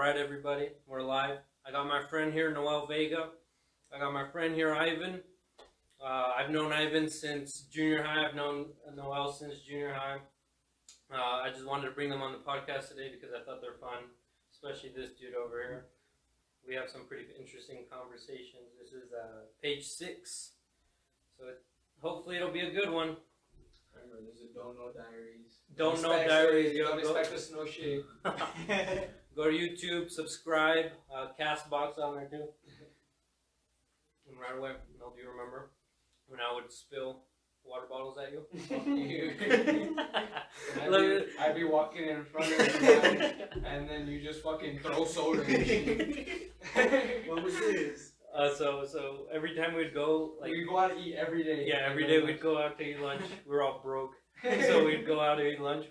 Alright, everybody, we're live. I got my friend here, Noel Vega. I got my friend here, Ivan. I've known Ivan since junior high. I've known Noel since junior high. I just wanted to bring them on the podcast today because I thought they're fun, especially this dude over here. We have some pretty interesting conversations. This is page 6, so hopefully it'll be a good one. Remember, there's a Don't Know Diaries. Don't Know Diaries. Don't expect us to know shit. Go to YouTube, subscribe, Castbox on there too. And right away, Mel, do you remember when I would spill water bottles at you? I'd be walking in front of you, and then you just fucking throw soda and shit. What was this? So every time we'd go, like, we'd go out to eat every day. Yeah, every day we'd go out to eat lunch. We were all broke, so we'd go out to eat lunch.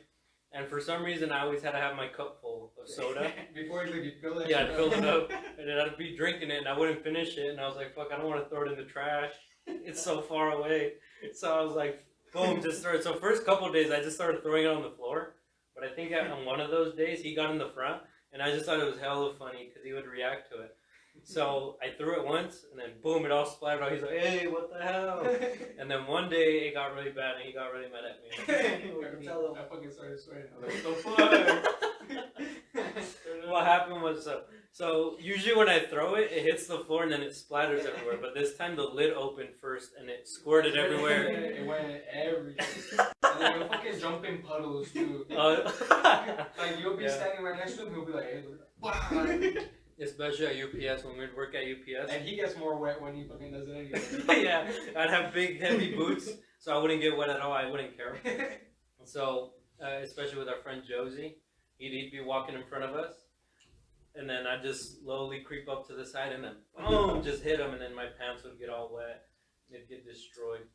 And for some reason, I always had to have my cup full of soda. Before you leave, you fill it. Yeah, I'd fill it up, and then I'd be drinking it, and I wouldn't finish it. And I was like, "Fuck, I don't want to throw it in the trash. It's so far away." So I was like, "Boom!" Just started. So first couple of days, I just started throwing it on the floor. But I think on one of those days, he got in the front, and I just thought it was hella funny because he would react to it. So I threw it once, and then boom, it all splattered out. He's like, "Hey, what the hell?" And then one day it got really bad, and he got really mad at me. I fucking started sweating. I was like, "What the fuck?" What happened was, so usually when I throw it, it hits the floor and then it splatters everywhere. But this time the lid opened first, and it squirted everywhere. It went everywhere. And then you'll fucking jump in puddles too. Like you'll be standing right next to him, he'll be like, "Hey." Especially at UPS, when we'd work at UPS. And he gets more wet when he fucking does it anyway. Yeah, I'd have big, heavy boots, so I wouldn't get wet at all. I wouldn't care. So, especially with our friend Josie, he'd be walking in front of us, and then I'd just slowly creep up to the side, and then boom, just hit him, and then my pants would get all wet. They'd get destroyed.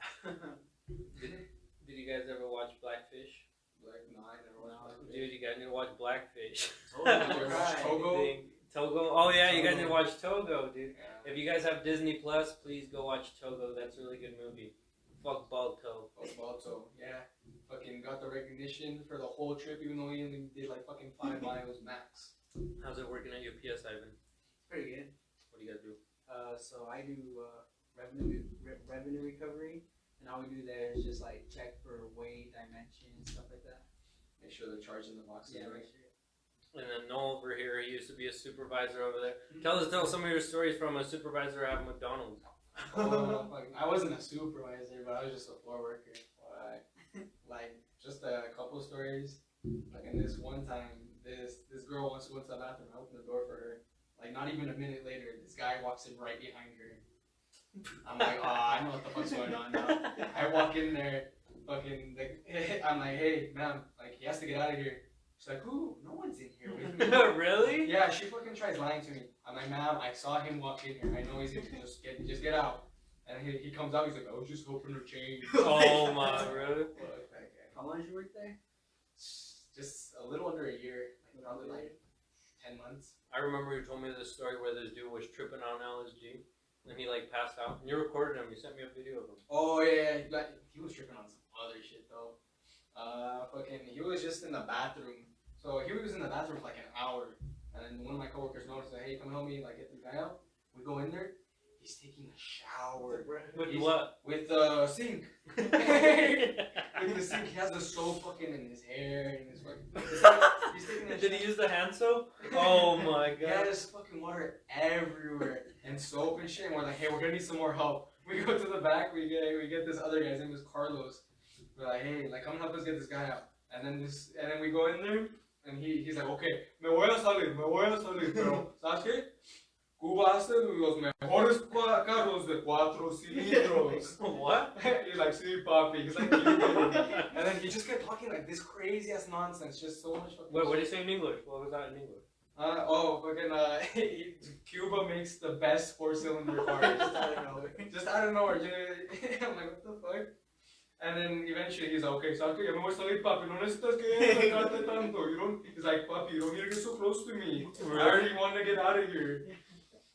Did you guys ever watch Blackfish? No, I never watched Blackfish. Dude, you guys need to watch Blackfish. Togo? Togo? Oh yeah, you guys need to watch Togo, dude. Yeah. If you guys have Disney Plus, please go watch Togo. That's a really good movie. Fuck Balto. Balto, yeah. Fucking got the recognition for the whole trip, even though he only did like fucking 5 miles max. How's it working at UPS, Ivan? Pretty good. What do you guys do? So I do revenue recovery, and all we do there is just like check for weight, dimensions, stuff like that. Make sure they're charging the boxes. Yeah, right? make sure. And then Noel over here, he used to be a supervisor over there. Tell some of your stories from a supervisor at McDonald's. I wasn't a supervisor, but I was just a floor worker. Like just a couple stories. Like in this one time, this girl wants to go to the bathroom. I opened the door for her. Like not even a minute later, this guy walks in right behind her. I'm like, I know what the fuck's going on now. I walk in there, fucking. I'm like, "Hey, ma'am, like he has to get out of here." She's like, "Ooh, no one's in here with me." Really? Yeah, she fucking tries lying to me. I'm like, "Ma'am, I saw him walk in here. I know he's in here. Just get out." And he comes out. He's like, "I was just hoping to change." Oh my, really? How long did you work there? Just a little under a year. Like probably like 10 months. I remember you told me this story where this dude was tripping on LSG, and he like passed out. And you recorded him. You sent me a video of him. Oh yeah, like he was tripping on some other shit though. Fucking, he was just in the bathroom. So he was in the bathroom for like an hour, and then one of my coworkers noticed that, "Hey, come help me like get this guy out." We go in there. He's taking a shower. With what? With the sink. With the sink, he has the soap fucking in his hair and his fucking. He's taking a Did he use the hand soap? Oh my god. He has fucking water everywhere and soap and shit. And we're like, "Hey, we're gonna need some more help." We go to the back. We get this other guy. His name is Carlos. We're like, "Hey, like come help us get this guy out." And then we go in there, and he's like, "Okay, me voy a salir, pero ¿sabes qué? Cuba hace los mejores carros de 4 cilindros." What? He's like, "Sí, papi." He's like, and then he just kept talking like this crazy ass nonsense, just so much fucking. Wait, what did he say in English? What was that in English? Cuba makes the best 4-cylinder cars. Just out of nowhere. I'm like, what the fuck? And then eventually he's like, "Okay, ¿sabes qué? Ya me voy a salir, papi. No necesitas que sacarte tanto. He's like, "Papi, you don't need to get so close to me. I already want to get out of here."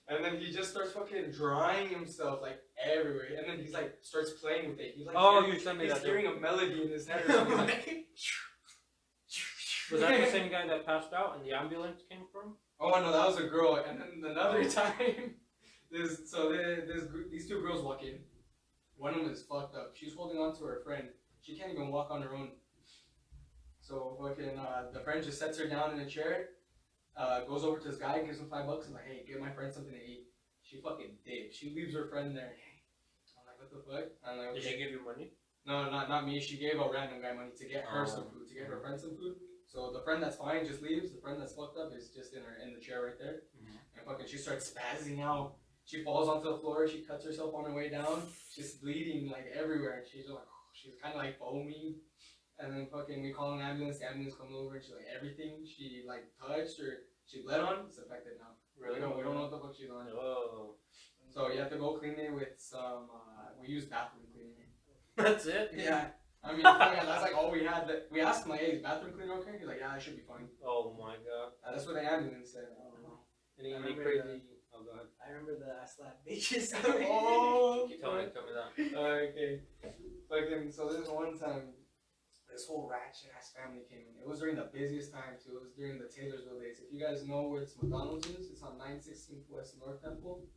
And then he just starts fucking drying himself like everywhere. And then he's like, starts playing with it. He's like, you sent me that. He's hearing a melody in his head or something. Like, Was that the same guy that passed out and the ambulance came from? Oh no, that was a girl. And then another time, these two girls walk in. One of them is fucked up. She's holding on to her friend. She can't even walk on her own. So fucking the friend just sets her down in a chair. Goes over to this guy, gives him $5, and like, hey, give my friend something to eat. She fucking dips. She leaves her friend there. I'm like, what the fuck? I'm like, okay. Did she give you money? No, not me. She gave a random guy money to get her some food, to get her friend some food. So the friend that's fine just leaves. The friend that's fucked up is just in the chair right there. And fucking she starts spazzing out. She falls onto the floor. She cuts herself on her way down. She's bleeding like everywhere. She's like, she's kind of like foaming. And then fucking we call an ambulance. The ambulance comes over and she's like, everything she like touched or she bled on, it's affected now. Really? We don't know what the fuck she's on. Oh. So you have to go clean it with some. We use bathroom cleaner. That's it? Yeah. I mean, that's like all we had. We asked him like, "Hey, is bathroom cleaner okay?" He's like, "Yeah, it should be fine." Oh my god. That's what the ambulance said. I don't know. Any crazy? Oh, go ahead. I remember the I slap bitches. Oh. Tell me that. Okay. Fucking. So this one time, this whole ratchet ass family came in. It was during the busiest time too. It was during the Taylorsville days. If you guys know where it's McDonald's is, it's on 916th West North Temple.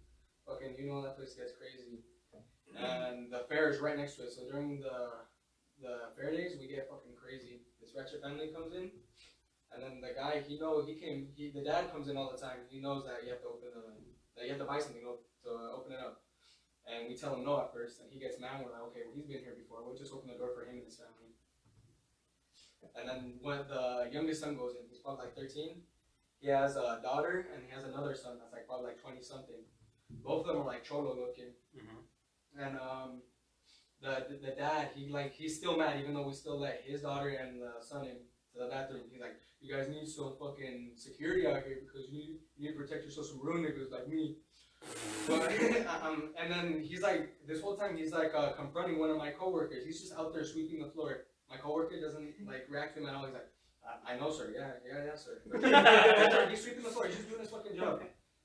Fucking, you know that place gets crazy. And the fair is right next to it. So during the fair days, we get fucking crazy. This ratchet family comes in, and then the guy, the dad comes in all the time. He knows that you have to that you have to buy something to open it up. And we tell him no at first, and he gets mad. We're like, okay, well, he's been here before. We'll just open the door for him and his family. And then when the youngest son goes in, he's probably like 13. He has a daughter, and he has another son that's like probably like 20 something. Both of them are like cholo looking. And the dad, he's still mad even though we still let his daughter and the son in to the bathroom. He's like, you guys need some fucking security out here because you need to protect yourselves from real niggas like me. But, and then he's like, this whole time he's like confronting one of my coworkers. He's just out there sweeping the floor. My coworker doesn't like react to him at all. He's like, I know, sir. Yeah, sir. He's sweeping the floor. He's just doing his fucking job.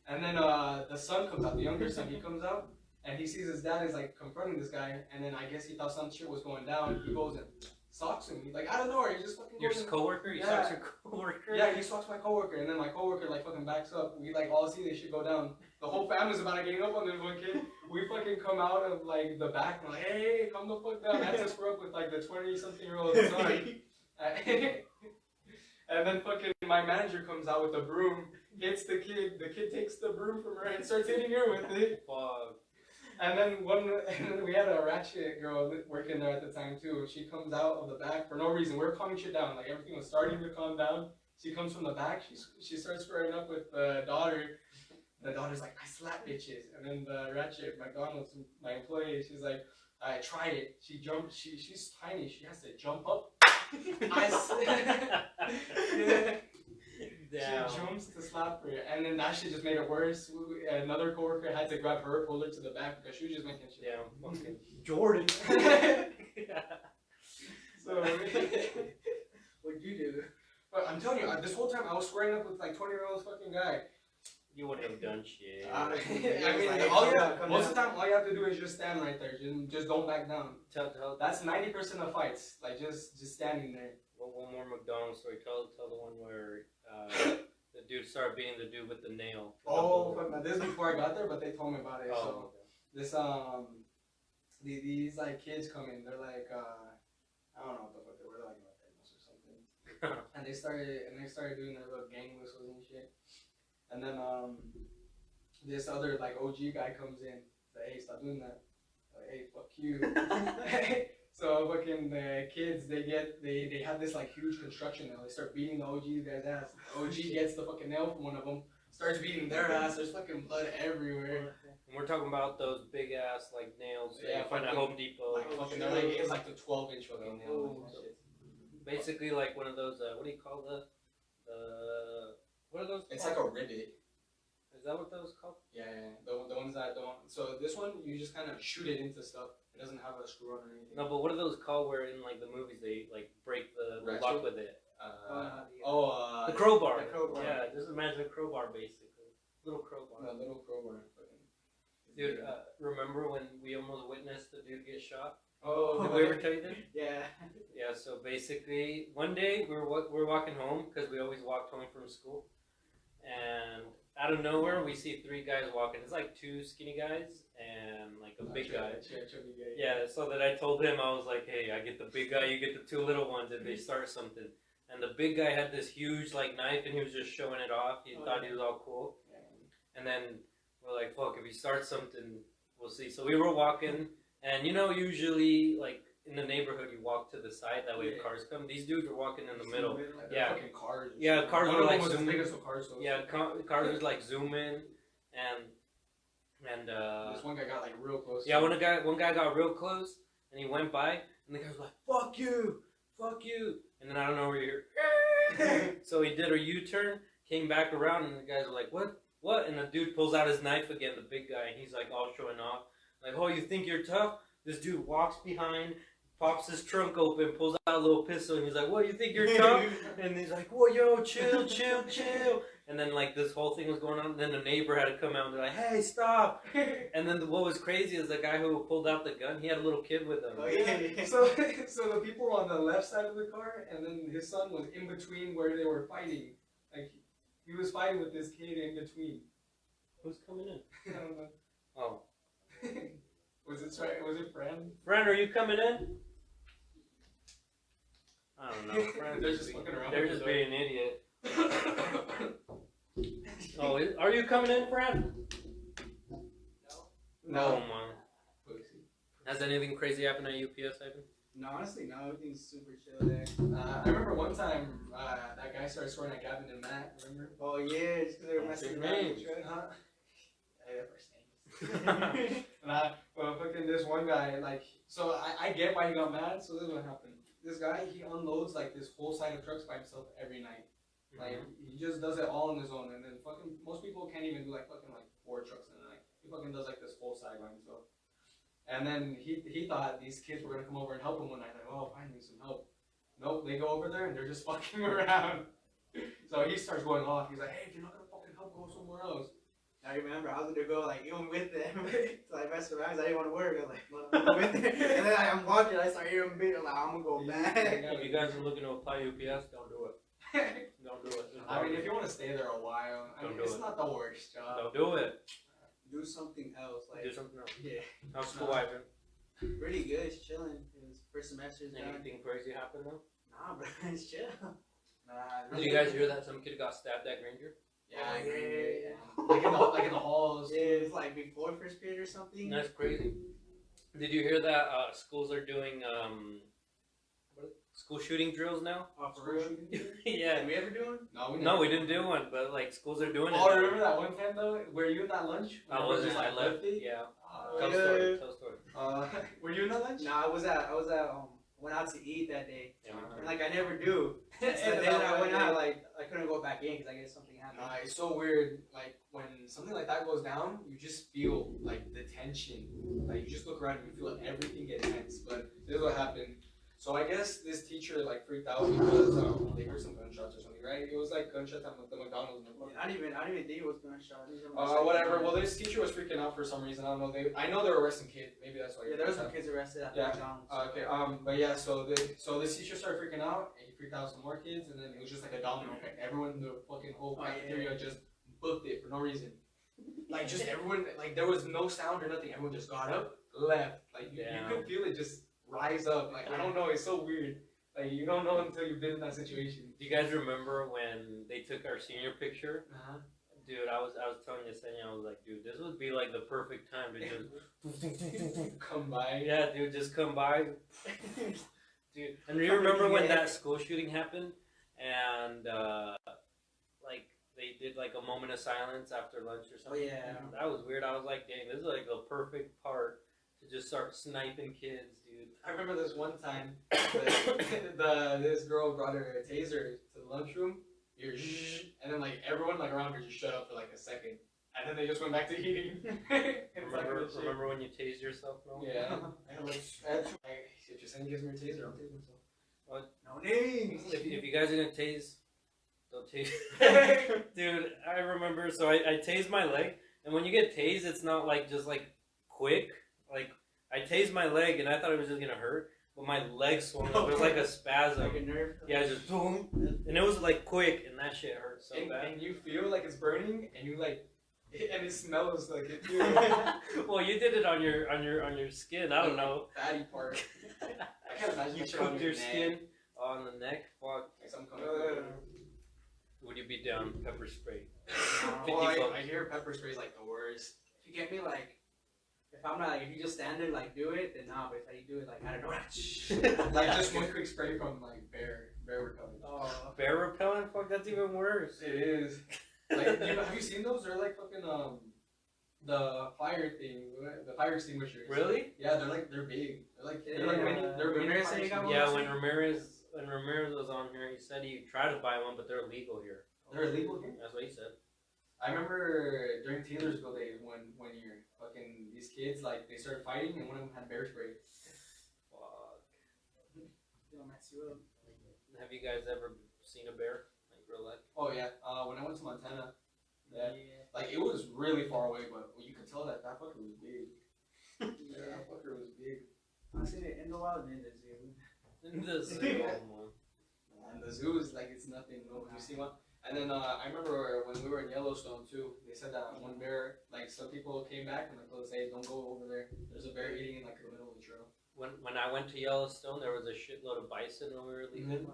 And then the son comes out, the younger son. He comes out. And he sees his dad is like confronting this guy, and then I guess he thought some shit was going down. He goes and socks him. He's like, I don't know, he just fucking. Your coworker? You socks your coworker? Yeah, he socks my coworker, and then my coworker like fucking backs up. We like all see this shit go down. The whole family's about to gang up on this one kid. We fucking come out of like the back and like, hey, come the fuck down. I had to square up with like the 20-something-year-old son. And then fucking my manager comes out with the broom, hits the kid. The kid takes the broom from her and starts hitting her with it. Fuck. And then we had a ratchet girl working there at the time too. She comes out of the back for no reason. We're calming shit down. Like everything was starting to calm down. She comes from the back. She starts squaring up with the daughter. The daughter's like, I slap bitches. And then the ratchet McDonald's, my employee, she's like, I try it. She jumps. She's tiny. She has to jump up. Damn. She jumps to slap her, and then that shit just made it worse. Another coworker had to grab her, pull her to the back because she was just making shit. Damn, fucking Jordan. So, What'd you do? but I'm telling you, this whole time I was squaring up with like 20-year-old fucking guy. You wouldn't have done shit. I mean, Like, most of the time, all you have to do is just stand right there. Just don't back down. Tell. That's 90% of fights. Like just standing there. One more McDonald's story. Tell the one where the dude started being the dude with the nail. Oh, fuck, this is before I got there, but they told me about it. Oh, So okay. this these like kids come in. They're like I don't know what the fuck they were, like Latinos or something. And they started doing their little gang whistles and shit. And then this other like OG guy comes in. Like, hey, stop doing that. Like, hey, fuck you. So fucking the kids, they have this like huge construction nail. They start beating the OG guy's ass. The OG gets the fucking nail from one of them, starts beating their ass. There's fucking blood everywhere. And we're talking about those big ass like nails that Yeah, you find at Home Depot. Like fucking, they're like it's like the 12-inch fucking nail. Oh, basically like one of those. What do you call what are those? It's called? like a rivet. Is that what those called? Yeah. The ones that don't. So this one you just kind of shoot it into stuff. It doesn't have a screw on or anything. No, but what are those called where in like the movies they like break the Ratchet? lock with it? The The crowbar. The crowbar. Yeah, just imagine a crowbar basically. Little crowbar. little crowbar. Dude, remember when we almost witnessed the dude get shot? Oh, Did we ever tell you that? Yeah. Yeah, so basically, one day we're walking home because we always walked home from school, and out of nowhere we see three guys walking. It's like two skinny guys and like a big guy. Yeah, so that I told him, I was like, hey, I get the big guy, you get the two little ones, and they start something. And the big guy had this huge like knife, and he was just showing it off. He thought he was all cool. And then we're like, fuck, if he starts something, we'll see. So we were walking, and you know, usually like in the neighborhood, you walk to the side. That way, if cars come. These dudes were walking in the middle. Like Yeah. fucking cars. Yeah, cars were like zooming. zooming. Cars, so Yeah, cars was like zooming, and this one guy got like real close. yeah, one guy got real close, and he went by, and the guy was like, "Fuck you, fuck you," and then I don't know where you're. So he did a U-turn, came back around, and the guys were like, "What? What?" And the dude pulls out his knife again, the big guy, and he's like all showing off, like, "Oh, you think you're tough?" This dude walks behind, pops his trunk open, pulls out a little pistol, and he's like, "What, you think you're tough?" And he's like, "Whoa, yo, chill, chill, chill." And then like this whole thing was going on. And then the neighbor had to come out and be like, "Hey, stop!" And then what was crazy is the guy who pulled out the gun, he had a little kid with him. Oh, yeah. So the people were on the left side of the car, and then his son was in between where they were fighting. Like he was fighting with this kid in between. Who's coming in? I don't know. Oh, Was it Fran? Fran, are you coming in? I don't know. Fran, They're just fucking around. They're just being an idiot. Oh, are you coming in, Fran? No. Oh my. Has anything crazy happened at UPS, Ivan? No, honestly, no. Everything's super chill there. I remember one time that guy started swearing at Gavin and Matt. Remember? Oh yeah, just because they were messing around. names. And well, fucking this one guy, like, so I get why he got mad. So this is what happened. This guy, he unloads like this whole side of trucks by himself every night. Like he just does it all on his own, and then fucking most people can't even do like fucking like 4 trucks in a night. He fucking does like this whole side by himself. And then he thought these kids were gonna come over and help him one night. Like, oh, find me some help. Nope, they go over there and they're just fucking around. So he starts going off. He's like, hey, if you're not gonna fucking help, go somewhere else. I remember I was gonna go like even with them, so I messed around because I didn't want to work. I was like, well, I'm with them. And then I'm walking, I start hearing beat. I'm like, I'm gonna go back. If you guys are looking to apply UPS, don't do it. Don't do it. I mean, if you want to stay there a while, I mean, it's not the worst job. Don't do it. Do something else. Like, Do something else. yeah. How's school, Ivan? Pretty good. It's chilling. It was first semester's done. Anything crazy happened though? Nah, bro, it's chill. Nah. Did you guys hear that some kid got stabbed at Granger? Yeah, Yeah. like in the halls. Yeah, it's like before first period or something. That's crazy. Did you hear that schools are doing school shooting drills now? Oh, for real? Yeah. Did we ever do one? No, We didn't do one, but like schools are doing it. Oh, remember that one time though? Were you in that lunch? I Remember wasn't. just, I left. lefty? Yeah. Oh, Tell yeah. story. Tell story. were you in that lunch? Nah, I was at went out to eat that day. Yeah, And like I never do. Yeah, But then I went out like I couldn't go back in because I guess something happened. Nah, it's so weird. Like when something like that goes down, you just feel like the tension. Like you just look around and you feel everything get tense. But this is what happened. So I guess this teacher like freaked out because they heard some gunshots or something, right? It was like gunshots at the McDonald's. I didn't even think it was gunshot. Whatever. Well, this teacher was freaking out for some reason. I don't know. I know they were arresting kids. Maybe that's why. Yeah, there was some kids arrested at the Yeah. McDonald's. Okay. But yeah. So this teacher started freaking out, and he freaked out some more kids, and then it was just like a domino effect. Everyone in the fucking whole cafeteria just booked it for no reason. Like just everyone. Like there was no sound or nothing. Everyone just got up, left. Like you could feel it just rise up. Like I don't know. It's so weird. Like you don't know until you've been in that situation. Do you guys remember when they took our senior picture? Uh-huh. Dude, I was telling Yesenia, I was like, dude, this would be like the perfect time to just Come by. Yeah, dude, just come by. Dude, and do you remember when that school shooting happened? And like they did like a moment of silence after lunch or something. Oh yeah. That was weird. I was like, dang, this is like the perfect part to just start sniping kids, dude. I remember this one time, this girl brought her a taser to the lunchroom. And then like everyone like around her just shut up for like a second, and then they just went back to eating. Remember when you tased yourself, bro? Yeah. If Yesenia gives me a taser, I'll tase myself. What? No names. If you guys are gonna tase, don't tase. Dude, I remember. So I tased my leg, and when you get tased, it's not like just like quick. Like I tased my leg and I thought it was just gonna hurt, but my leg swung up. It was like a spasm. Like a nerve. Yeah, just boom, and it was like quick, and that shit hurt so bad. And you feel like it's burning, and you like, and it smells like it too. Well, you did it on your skin. I don't know. Fatty part. I can't imagine You that shit on cooked your neck. skin on the neck. Fuck. Like some kind of. Would you be down pepper spray? Well, 50 bucks. I hear pepper spray is like the worst. If you get me like, if I'm not like, if you just stand there like do it, then nah. But if you do it like I don't know, Like just one quick spray from like bear repellent. Oh, Bear repellent? Fuck, that's even worse. It is. Like, have you seen those? They're like fucking the fire thing, the fire extinguishers. Really? Yeah, they're big. They're like Yeah, mini. They're mini Ramirez fire said he got one? Yeah, extinguishers. when Ramirez was on here, he said he tried to buy one, but they're illegal here. They're illegal here. That's what he said. I remember during Taylorsville days one year, fucking these kids like they started fighting and one of them had bear spray. Fuck. they'll mess you up. Have you guys ever seen a bear? Like real life? Oh yeah, when I went to Montana, like it was really far away, but you could tell that fucker was big. That fucker was big. I've seen it in the wild and in the zoo. In the zoo. And the zoo is like it's nothing. No, you see one. And then I remember when we were in Yellowstone too, they said that one bear, like some people came back and like they'll say, don't go over there. There's a bear eating in like the middle of the trail. When I went to Yellowstone, there was a shitload of bison when we were leaving,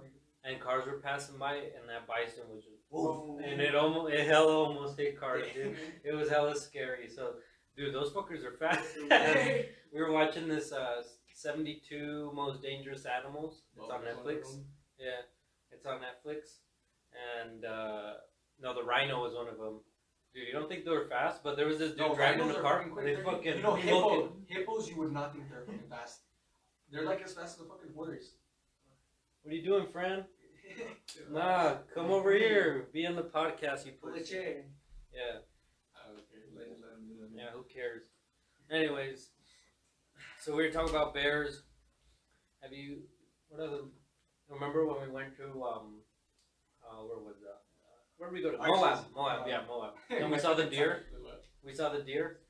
and cars were passing by, and that bison was just woof, and it hella almost hit cars, dude. It was hella scary. So, dude, those fuckers are fast. We were watching this 72 Most Dangerous Animals. It's on Netflix. Yeah, it's on Netflix. And no, the rhino was one of them. Dude, you don't think they were fast, but there was this dude driving the car, and they fucking hippos. You would not think they're fucking fast. They're like as fast as the fucking horse. What are you doing, friend? Nah, come over here. Be on the podcast, you Pull the pussy. chair. Yeah. Yeah. Yeah, who cares? Anyways, so we were talking about bears. Have you? What other? Remember when we went to where was that? Where did we go to? Moab. Yeah, Moab. And we saw the deer. We saw the deer.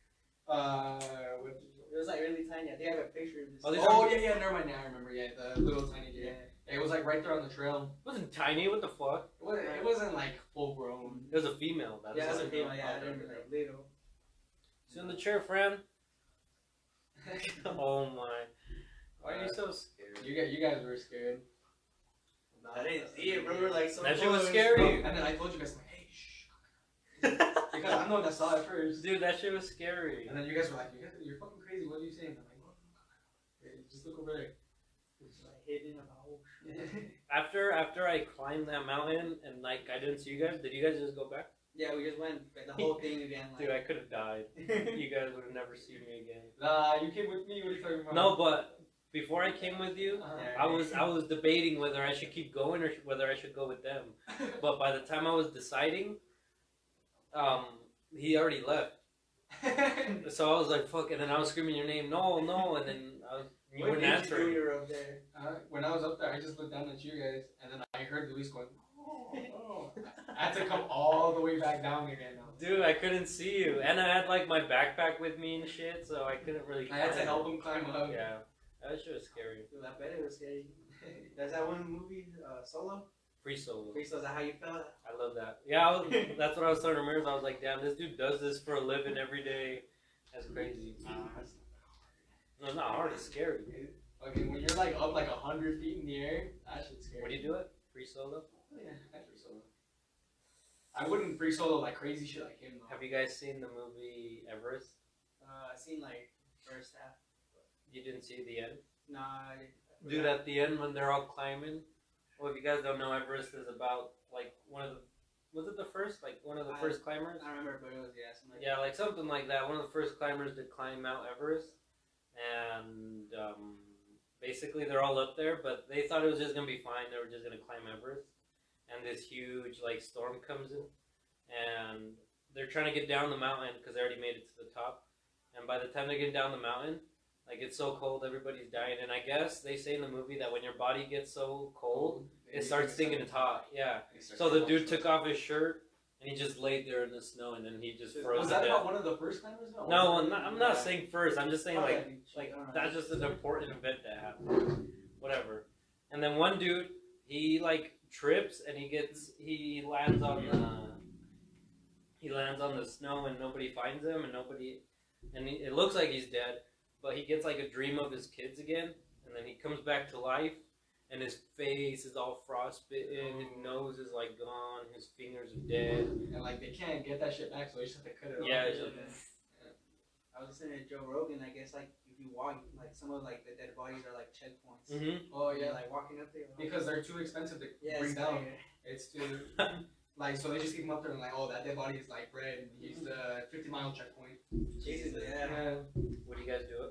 It was like really tiny. I think I have a picture of this. Yeah, never mind. Now I remember. Yeah, the little tiny deer. It was like right there on the trail. It wasn't tiny. What the fuck? It wasn't like full grown. It was a female. That's a female. Yeah, I remember like little. Sit in the chair, friend. Oh my! Why are you so scared? You guys were scared. I didn't see it, bro. Like so. That shit was close. scary. And then I told you guys, like, hey, shh. Because I'm the one that saw it first. Dude, that shit was scary. And then you guys were like, you're fucking crazy. What are you saying? I'm like, look, just look over there. It's like hidden about. After I climbed that mountain and like I didn't see you guys, did you guys just go back? Yeah, we just went like, the whole thing again. Like, Dude, I could have died. You guys would have never seen me again. Nah, you came with me. What are you talking about? No, but before I came with you, I was debating whether I should keep going or whether I should go with them. But by the time I was deciding, he already left. So I was like, "Fuck!" And then I was screaming your name, no, and then you wouldn't answer. You were up there. When I was up there, I just looked down at you guys, and then I heard Luis going, oh. I had to come all the way back down again. Dude, I couldn't see you, and I had like my backpack with me and shit, so I couldn't really. I had to help him climb up. Yeah, that shit was scary. Dude, I bet it was scary. There's that one movie, Solo. Free Solo. Free Solo. Is that how you felt? I love that. Yeah, that's what I was telling Ramirez. I was like, damn, this dude does this for a living every day. That's crazy. That's No, it's not hard. It's scary, dude. okay, when you're like up like 100 feet in the air, that shit's scary. Would you do it? Free solo? Yeah, I'd free solo. I wouldn't free solo like crazy shit like him though. Have you guys seen the movie Everest? I seen like first half. You didn't see the end? Nah. Dude, at the end when they're all climbing. Well, if you guys don't know, Everest is about like one of the. Was it the first? Like one of the first climbers? I don't remember, but it was something like yeah, like something like that. One of the first climbers to climb Mount Everest, and basically they're all up there, but they thought it was just gonna be fine. They were just gonna climb Everest, and this huge like storm comes in, and they're trying to get down the mountain because they already made it to the top, and by the time they get down the mountain, like it's so cold, everybody's dying. And I guess they say in the movie that when your body gets so cold, it starts thinking it's hot. Yeah. So the dude took off his shirt and he just laid there in the snow, and then he just Was froze Was to that death. about one of the first climbers? No, I'm not saying first. I'm just saying Oh, like yeah. that's just an important event that happened. Whatever. And then one dude, he like trips and he lands on the snow and nobody finds him and it looks like he's dead, but he gets like a dream of his kids again, and then he comes back to life. And his face is all frostbitten, his nose is like gone, his fingers are dead. And like they can't get that shit back, so they just have to cut it off. Yeah, or it's something. I was listening to Joe Rogan. I guess like if you walk, like some of like the dead bodies are like checkpoints. Mm-hmm. Oh Yeah, yeah, like walking up there. because they're too expensive to yeah, bring it's down. like, It's too like so they just keep him up there and like, oh, that dead body is like red. He's the 50-mile checkpoint. basically, yeah. What do you guys do?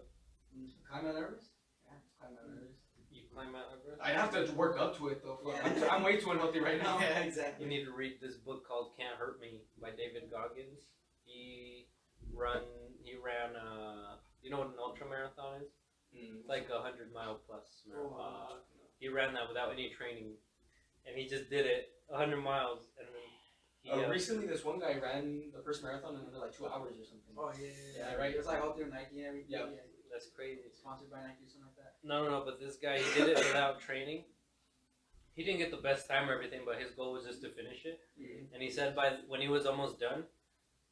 Climb Mount Everest? Yeah, climb Mount Everest. You climb Mount Everest? I have to work up to it though. Fuck. Yeah. I'm way too unhealthy right now. Yeah, You exactly. need to read this book called Can't Hurt Me by David Goggins. He ran you know what an ultra marathon is? It's like 100-mile plus marathon. He ran that without any training, and he just did it 100 miles, and then he Recently, this one guy ran the first marathon in under like 2 hours or something. Oh yeah. Yeah, right. It was like all through Nike and everything. Yeah. that's crazy. Sponsored by Nike or something like that. No, but this guy, he did it without training. He didn't get the best time or everything, but his goal was just to finish it. Yeah. And he said when he was almost done,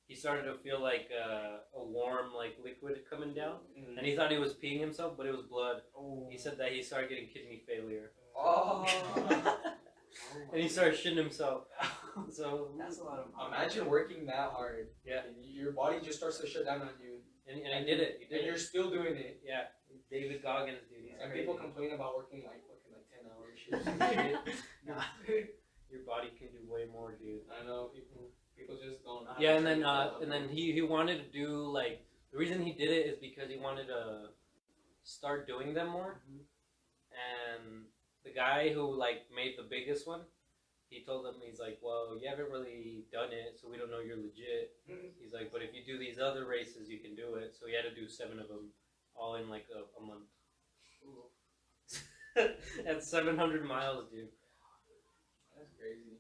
he started to feel like a warm like liquid coming down, and he thought he was peeing himself, but it was blood. Oh. He said that he started getting kidney failure, Oh. and he started shitting himself. So That's a lot of. Imagine working that hard. Yeah. And your body just starts to shut down on you. and he did it. He And did you're it. still doing it. Yeah, David Goggins, dude. He's And crazy. people complain about working like fucking like 10 hours shifts. Nah. Your body can do way more, dude. I know people just don't know. how Yeah, to and then train and then he wanted to do like the reason he did it is because he wanted to start doing them more. And the guy who like made the biggest one, he told him, he's like, well, you haven't really done it, so we don't know you're legit. He's like, but if you do these other races, you can do it. So he had to do 7 of them, all in like a month. At 700 miles, dude. That's crazy.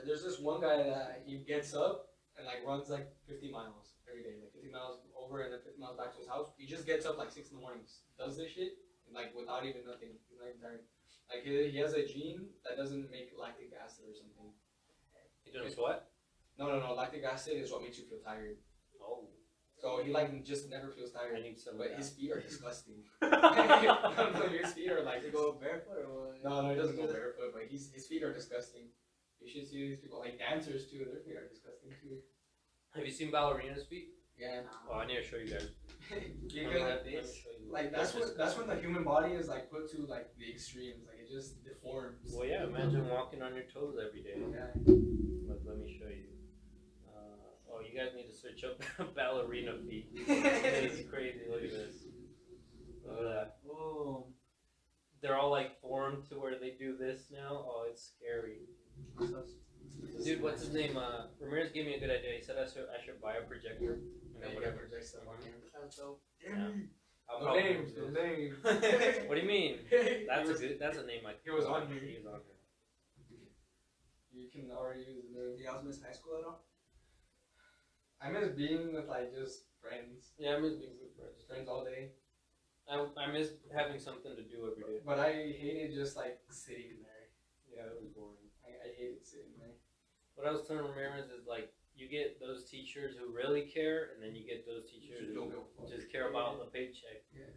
There's this one guy that he gets up and like runs like 50 miles every day, like 50 miles over and then 50 miles back to his house. He just gets up like 6 in the morning, does this shit, and, like without even nothing. He's not even tired. Like he has a gene that doesn't make lactic acid or something. He doing what? No. Lactic acid is what makes you feel tired. Oh, So he like just never feels I tired. need some. But of his feet are disgusting. that. No, his feet are like Does it go barefoot or what? No, he doesn't go barefoot, but his feet are disgusting. You should see these people, like dancers too, their feet are disgusting too. Have you seen ballerinas' feet? Yeah. Oh, I need to show you guys. You Let can, me- let me show you. like that's when the human body is like put to like the extremes, like it just deforms. Well, yeah. Imagine walking on your toes every day. Yeah. Let me show you. Oh, you guys need to search up ballerina feet. It's crazy. Look at this. Look at that. Oh. They're all like formed to where they do this now. Oh, it's scary. Dude, what's his name? Ramirez gave me a good idea. He said I should buy a projector. And then whatever. project stuff on here. That's so. Yeah. I'll No probably names, do no this. names. What do you mean? That's He was- a good. That's a name I. he was on here. He was on here. You can already use the. Do you also miss high school at all? I miss being with like just friends, Yeah, I miss being with friends. friends all day. I miss having something to do every day. But I hated just like sitting there. Yeah, it was boring. I hated sitting there. What I was telling Ramirez is like you get those teachers who really care, and then you get those teachers Don't who give a fuck. just care about the paycheck. Yeah.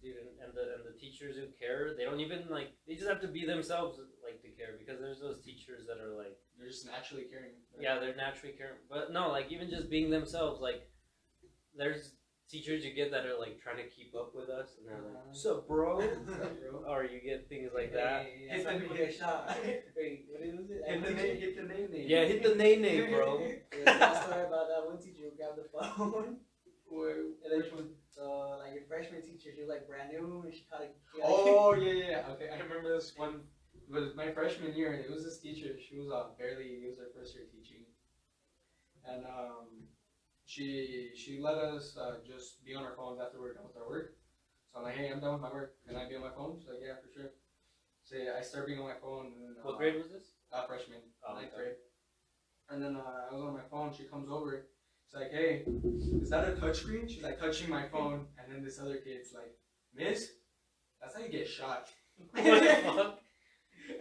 Dude, and the teachers who care, they don't even like. They just have to be themselves like to care, because there's those teachers that are like, They're just naturally caring. yeah, they're naturally caring, but no, like even just being themselves, like there's teachers you get that are like trying to keep up with us, and they're like, "Sup, bro?" Or you get things like that. Hey, some people get shot. Wait, what is it? Hit the name, hit the name. Yeah, hit the nay, bro. Yeah, that story about that one teacher who grabbed the phone. Which And then one? like your freshman teacher, she was like brand new and she caught a. Oh yeah. Okay, I remember this one. It was my freshman year. It was this teacher. She was barely. It was her first year teaching, and she let us just be on our phones after we're done with our work. So I'm like, hey, I'm done with my work. Can I be on my phone? She's like, yeah, for sure. So yeah, I start being on my phone. And then, What grade was this? Freshman, Oh, ninth okay. grade. And then I was on my phone. She comes over. She's like, "Hey, is that a touchscreen?" She's like touching my phone, and then this other kid's like, "Miss, that's how you get shot." What the fuck?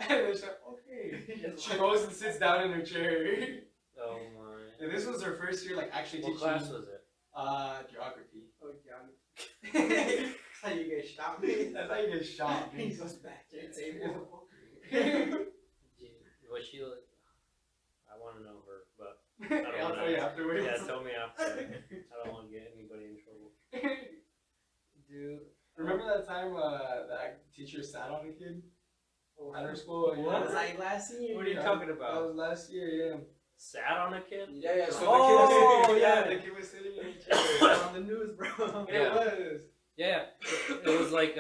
And then she's like, "Okay." She goes and sits down in her chair. Oh my. And this was her first year, like actually What teaching. class was it? Geography. Oh, John. That's how you get shot, man. That's how you get shot. He Man. goes back to the table. Was she like? I want to know her, but I'll tell you afterwards. yeah, tell me after. I don't want to get anybody in trouble. Dude, Remember that time that teacher sat on a kid at her school? What Yeah. was like last year? what are you Yeah. talking That about? was last year, yeah. Sat on a kid? Yeah. So Oh, the kid was sitting, yeah. the kid was sitting in a It chair. was on the news, bro. Yeah. It was. Yeah, it was like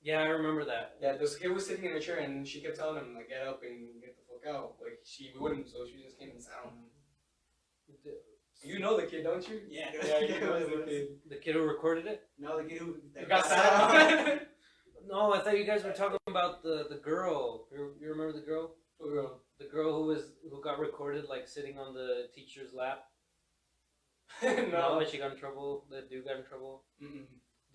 yeah, I remember that. Yeah, this kid was sitting in a chair and she kept telling him like get up and get the fuck out. Like we wouldn't, so she just came and sat on him. You know the kid, don't you? Yeah, Yeah, you know it the was. kid. The kid who recorded it? No, the kid who You got sat on. No, I thought you guys were talking about the girl. You remember the girl? The girl who got recorded like sitting on the teacher's lap. No. And she got in trouble. The dude got in trouble. Mm-mm.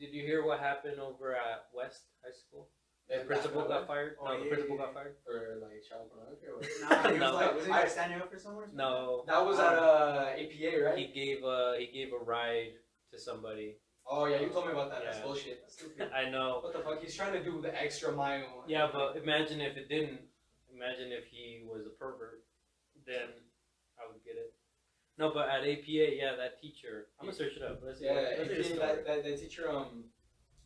Did you hear what happened over at West High School? Yeah, The principal got fired. Oh, No, the yeah, principal yeah, got fired. for like child pornography. Or what? Nah, he No. was like, was he like standing up for someone? or something? No, That was at APA, right? he gave a ride to somebody. Oh yeah, you told me about that. That's Yeah. bullshit. That's stupid. I know. What the fuck? He's trying to do the extra mile. Yeah, but imagine if it didn't. Imagine if he was a pervert. Then I would get it. No, but at APA, yeah, that teacher. I'm gonna search it up. Let's see. Yeah, Let's see the APA, story. that teacher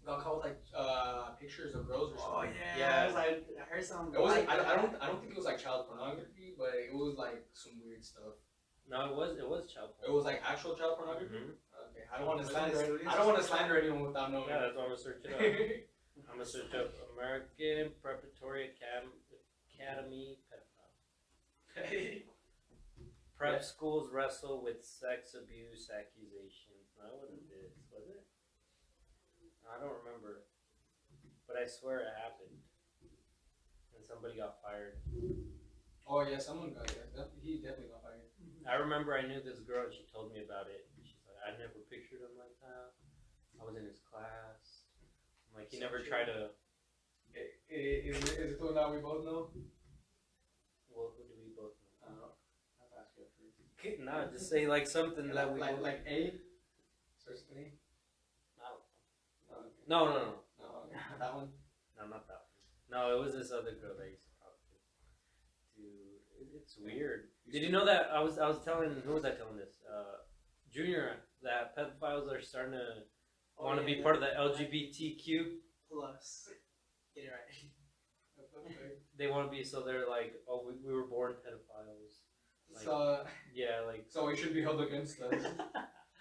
got caught with like pictures of girls or Oh something. yeah. Yeah. I was like, I heard something. It wasn't. like I don't think it was like child pornography, but it was like some weird stuff. No, it was child It was like actual child pornography. Mhm. Okay, I don't want to Was it slander. students I don't want to slander anyone without knowing. Yeah, that's why I'm gonna search it up. I'm gonna search up American Preparatory Academy pedophile. Prep schools wrestle with sex abuse accusations. No, it wasn't this, was it? I don't remember, but I swear it happened, and somebody got fired. Oh yeah, someone got it. He definitely got fired. I remember I knew this girl, and she told me about it. She's like, I never pictured him like that. I was in his class. I'm like, he never tried to. Is it the one that we both know? Well, who do we both know? I don't know. I have to ask you after. No, just say like something that we both. like A. Starts with an A. No, no, no, No, not that one. no, not that one. No, it was this other girl that I used to talk to. Dude, it's weird. Did you know that I was telling, who was I telling this? Junior, that pedophiles are starting to want to be part of the LGBTQ. plus. Get it right. They want to be, so they're like, oh, we were born pedophiles. Like, So yeah, like. so it should be held against us.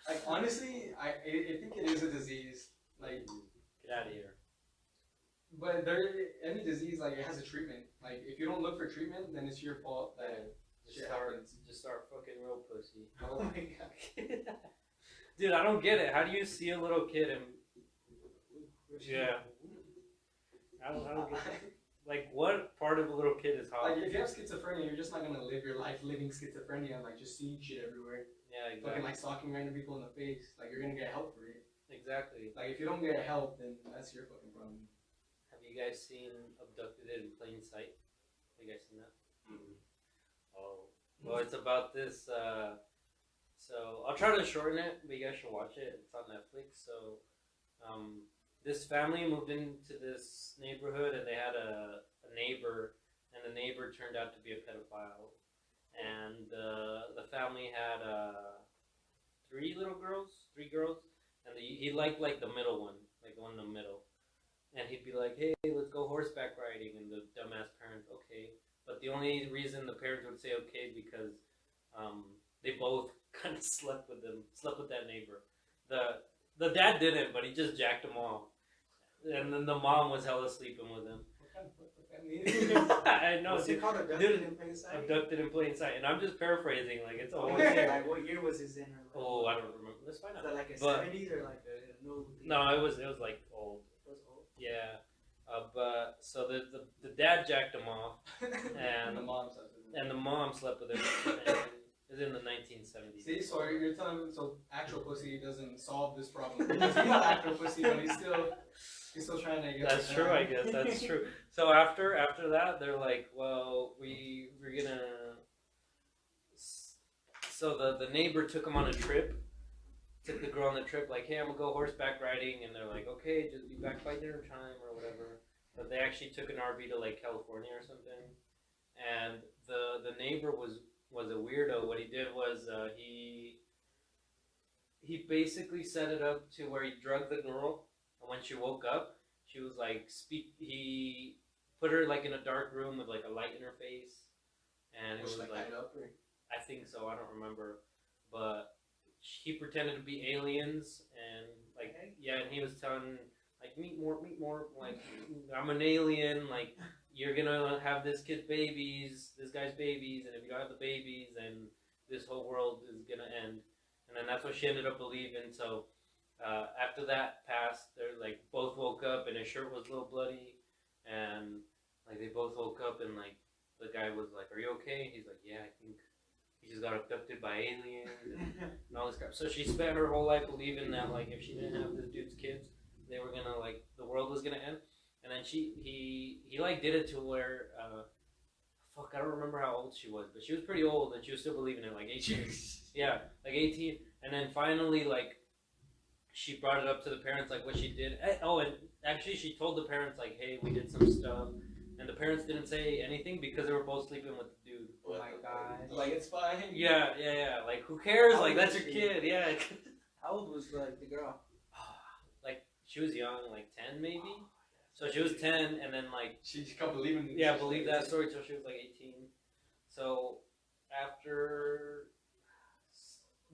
Like honestly, I think it is a disease. Like, Get out of here. but any disease like it has a treatment. Like if you don't look for treatment, then it's your fault that shit happens. Just start fucking real pussy. Oh my god. Dude, I don't get it. How do you see a little kid and yeah? I don't get it. Like, what part of a little kid is hot? Like if you have schizophrenia, you're just not gonna live your life living schizophrenia and like just seeing shit everywhere. Yeah, Fucking exactly. like stalking random people in the face. Like you're gonna get help for it. Exactly. Like if you don't get help, then that's your fucking problem. Have you guys seen Abducted in Plain Sight? Have you guys seen that? Mm-hmm. Oh, well, it's about this. So I'll try to shorten it, but you guys should watch it. It's on Netflix. So, this family moved into this neighborhood, and they had a neighbor, and the neighbor turned out to be a pedophile, and the family had three girls, and he liked like the middle one, like the one in the middle. And he'd be like, hey, let's go horseback riding. And the dumbass parents, okay. But the only reason the parents would say okay is because they both kind of slept with that neighbor. The dad didn't, but he just jacked them off. And then the mom was hella sleeping with him. What kind of fucked family is this? I know, What's it dude. called? Abducted in plain sight? Abducted in plain sight. And I'm just paraphrasing, like it's a whole Okay, thing. like what year was this in? Oh, I don't remember. Let's find Is out. that like a But- 70s or like a no? No, it was like old. It was old. Yeah. But so the dad jacked him off. And the And mom slept with him. and the mom slept with him. And it was in the 1970s. See, so you're telling me so actual pussy doesn't solve this problem because he got actual pussy, but he's still trying to get. That's true, I guess. That's true. So after that, they're like, well, we're gonna. So the neighbor took him on a trip. Took the girl on the trip, like, hey, I'm gonna go horseback riding, and they're like, okay, just be back by dinner time or whatever. But they actually took an RV to like California or something, and the neighbor was a weirdo. What he did was he basically set it up to where he drugged the girl, and when she woke up, she was like he put her like in a dark room with like a light in her face, and it was like up or? I think so. I don't remember, but he pretended to be aliens, and like yeah, and he was telling like meet more, like I'm an alien, like you're gonna have this guy's babies, and if you don't have the babies, then this whole world is gonna end. And then that's what she ended up believing. So after that passed, they're like both woke up, and his shirt was a little bloody, and like they both woke up, and like the guy was like, "Are you okay?" He's like, "Yeah, I think." He just got abducted by aliens and all this crap. So she spent her whole life believing that like if she didn't have this dude's kids, they were gonna like the world was gonna end. And then he like did it to where fuck, I don't remember how old she was, but she was pretty old and she was still believing it, like 18. Yeah, like 18. And then finally like she brought it up to the parents like what she did. Oh, and actually she told the parents like, hey, we did some stuff. And the parents didn't say anything because they were both sleeping with the dude. Oh my god. Like it's fine. Yeah. Like who cares? How Like old that's was your she? kid. Yeah. How old was the girl? Like she was young, like 10 maybe. So she was 10, and then like She just kept believing. yeah, believe that story till she was like 18. So after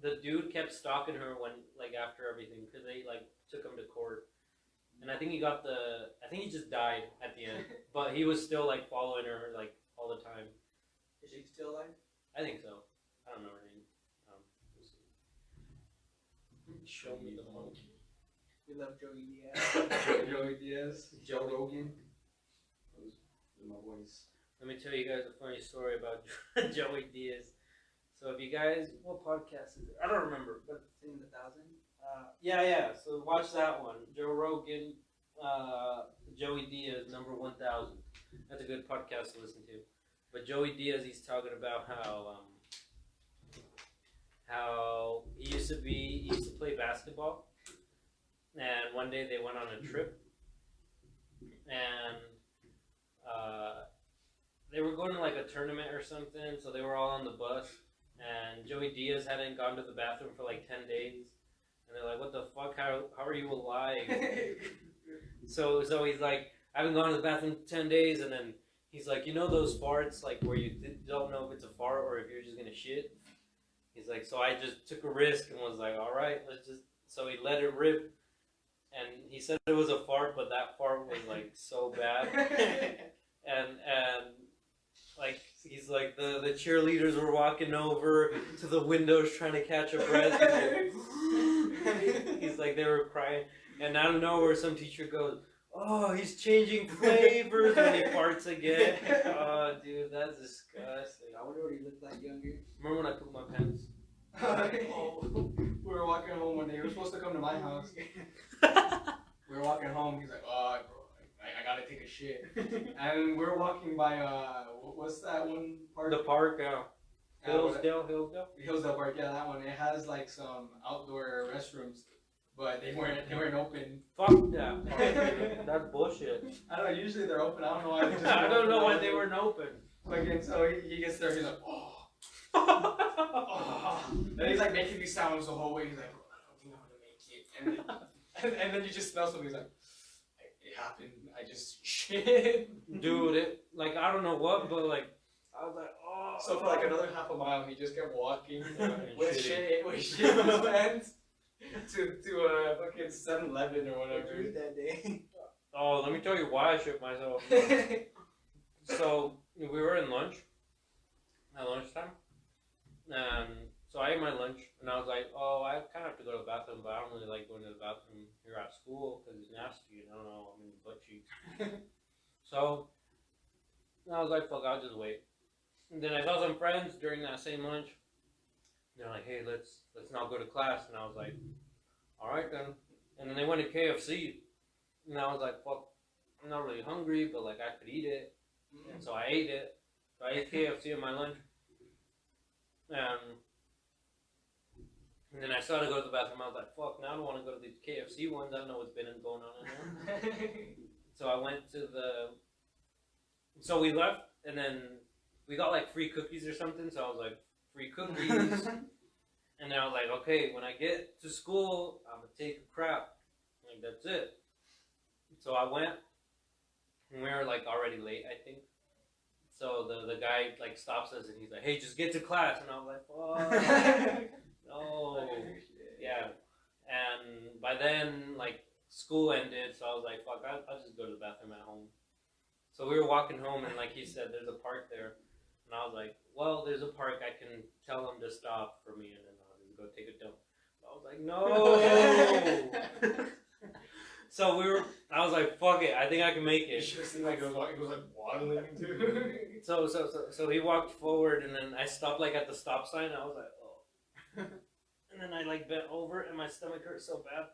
the dude kept stalking her when like after everything because they like took him to court. And I think he just died at the end. But he was still like following her like all the time. Is she still alive? I think so. I don't know her name. We'll see. Show me the monkey. We love Joey Diaz. Joey Diaz. Joe Rogan. Those are my boys. Let me tell you guys a funny story about Joey Diaz. So if you guys, what podcast is it? I don't remember, but It's in the 1,000. yeah. So watch that one. Joe Rogan, Joey Diaz, number 1,000. That's a good podcast to listen to. But Joey Diaz, he's talking about how he used to play basketball, and one day they went on a trip, and they were going to like a tournament or something, so they were all on the bus, and Joey Diaz hadn't gone to the bathroom for like 10 days. And they're like, what the fuck? How are you alive? So he's like, I haven't gone to the bathroom 10 days. And then he's like, you know those farts, like where you don't know if it's a fart or if you're just going to shit? He's like, so I just took a risk and was like, all right, let's just. So he let it rip. And he said it was a fart, but that fart was like so bad. And like, he's like, the cheerleaders were walking over to the windows trying to catch a breath. He's like, they were crying. And out of nowhere, some teacher goes, oh, he's changing flavors when he farts again. Oh, dude, that's disgusting. I wonder what he looked like younger. Remember when I pooped my pants? We were walking home one day. We were supposed to come to my house. We were walking home. He's like, oh, bro, I gotta take a shit. And we're walking by, what's that one park? The park, Hillsdale. Hillsdale Park, yeah, that one. It has like some outdoor restrooms, but they weren't open. Fuck that. That's bullshit. I don't know. Usually they're open. I don't know why. They just I don't know why they weren't open. Fucking so he gets there. He's like, oh. Oh. And he's like making these sounds the whole way. He's like, I don't think I'm gonna make it. And then you just smell something. He's like, it happened. I just shit. Dude, I don't know what, but like, I was like, oh. So for like another half a mile, he just kept walking with shitting. shit in his pants to a fucking 7-Eleven or What did you whatever. eat that day? Oh, let me tell you why I shit myself. So we were in lunch at lunchtime, and so I ate my lunch, and I was like, oh, I kind of have to go to the bathroom, but I don't really like going to the bathroom here at school because it's nasty, and I don't know, I'm in the butt cheeks. So I was like, fuck, I'll just wait. And then I saw some friends during that same lunch. They're like, "Hey, let's not go to class," and I was like, "All right then." And then they went to KFC, and I was like, "Fuck, I'm not really hungry, but like I could eat it," and so I ate it. So I ate KFC at my lunch, and then I started to go to the bathroom. I was like, "Fuck, now I don't want to go to these KFC ones. I don't know what's been going on in there." So I went to the. So we left, and then we got like free cookies or something. So I was like, "Free cookies." And then I was like, okay, when I get to school, I'm gonna take a crap. Like that's it. So I went, and we were like already late, I think. So the guy like stops us, and he's like, hey, just get to class. And I was like, fuck, no, yeah. And by then, like school ended, so I was like, fuck, I'll just go to the bathroom at home. So we were walking home, and like he said, there's a park there. And I was like, well, there's a park. I can tell them to stop for me, and then I'll just go take a dump. I was like, no. So I was like, fuck it. I think I can make You it. should have seen like it was like waddling too. So he walked forward, and then I stopped like at the stop sign. And I was like, oh. And then I like bent over, and my stomach hurt so bad.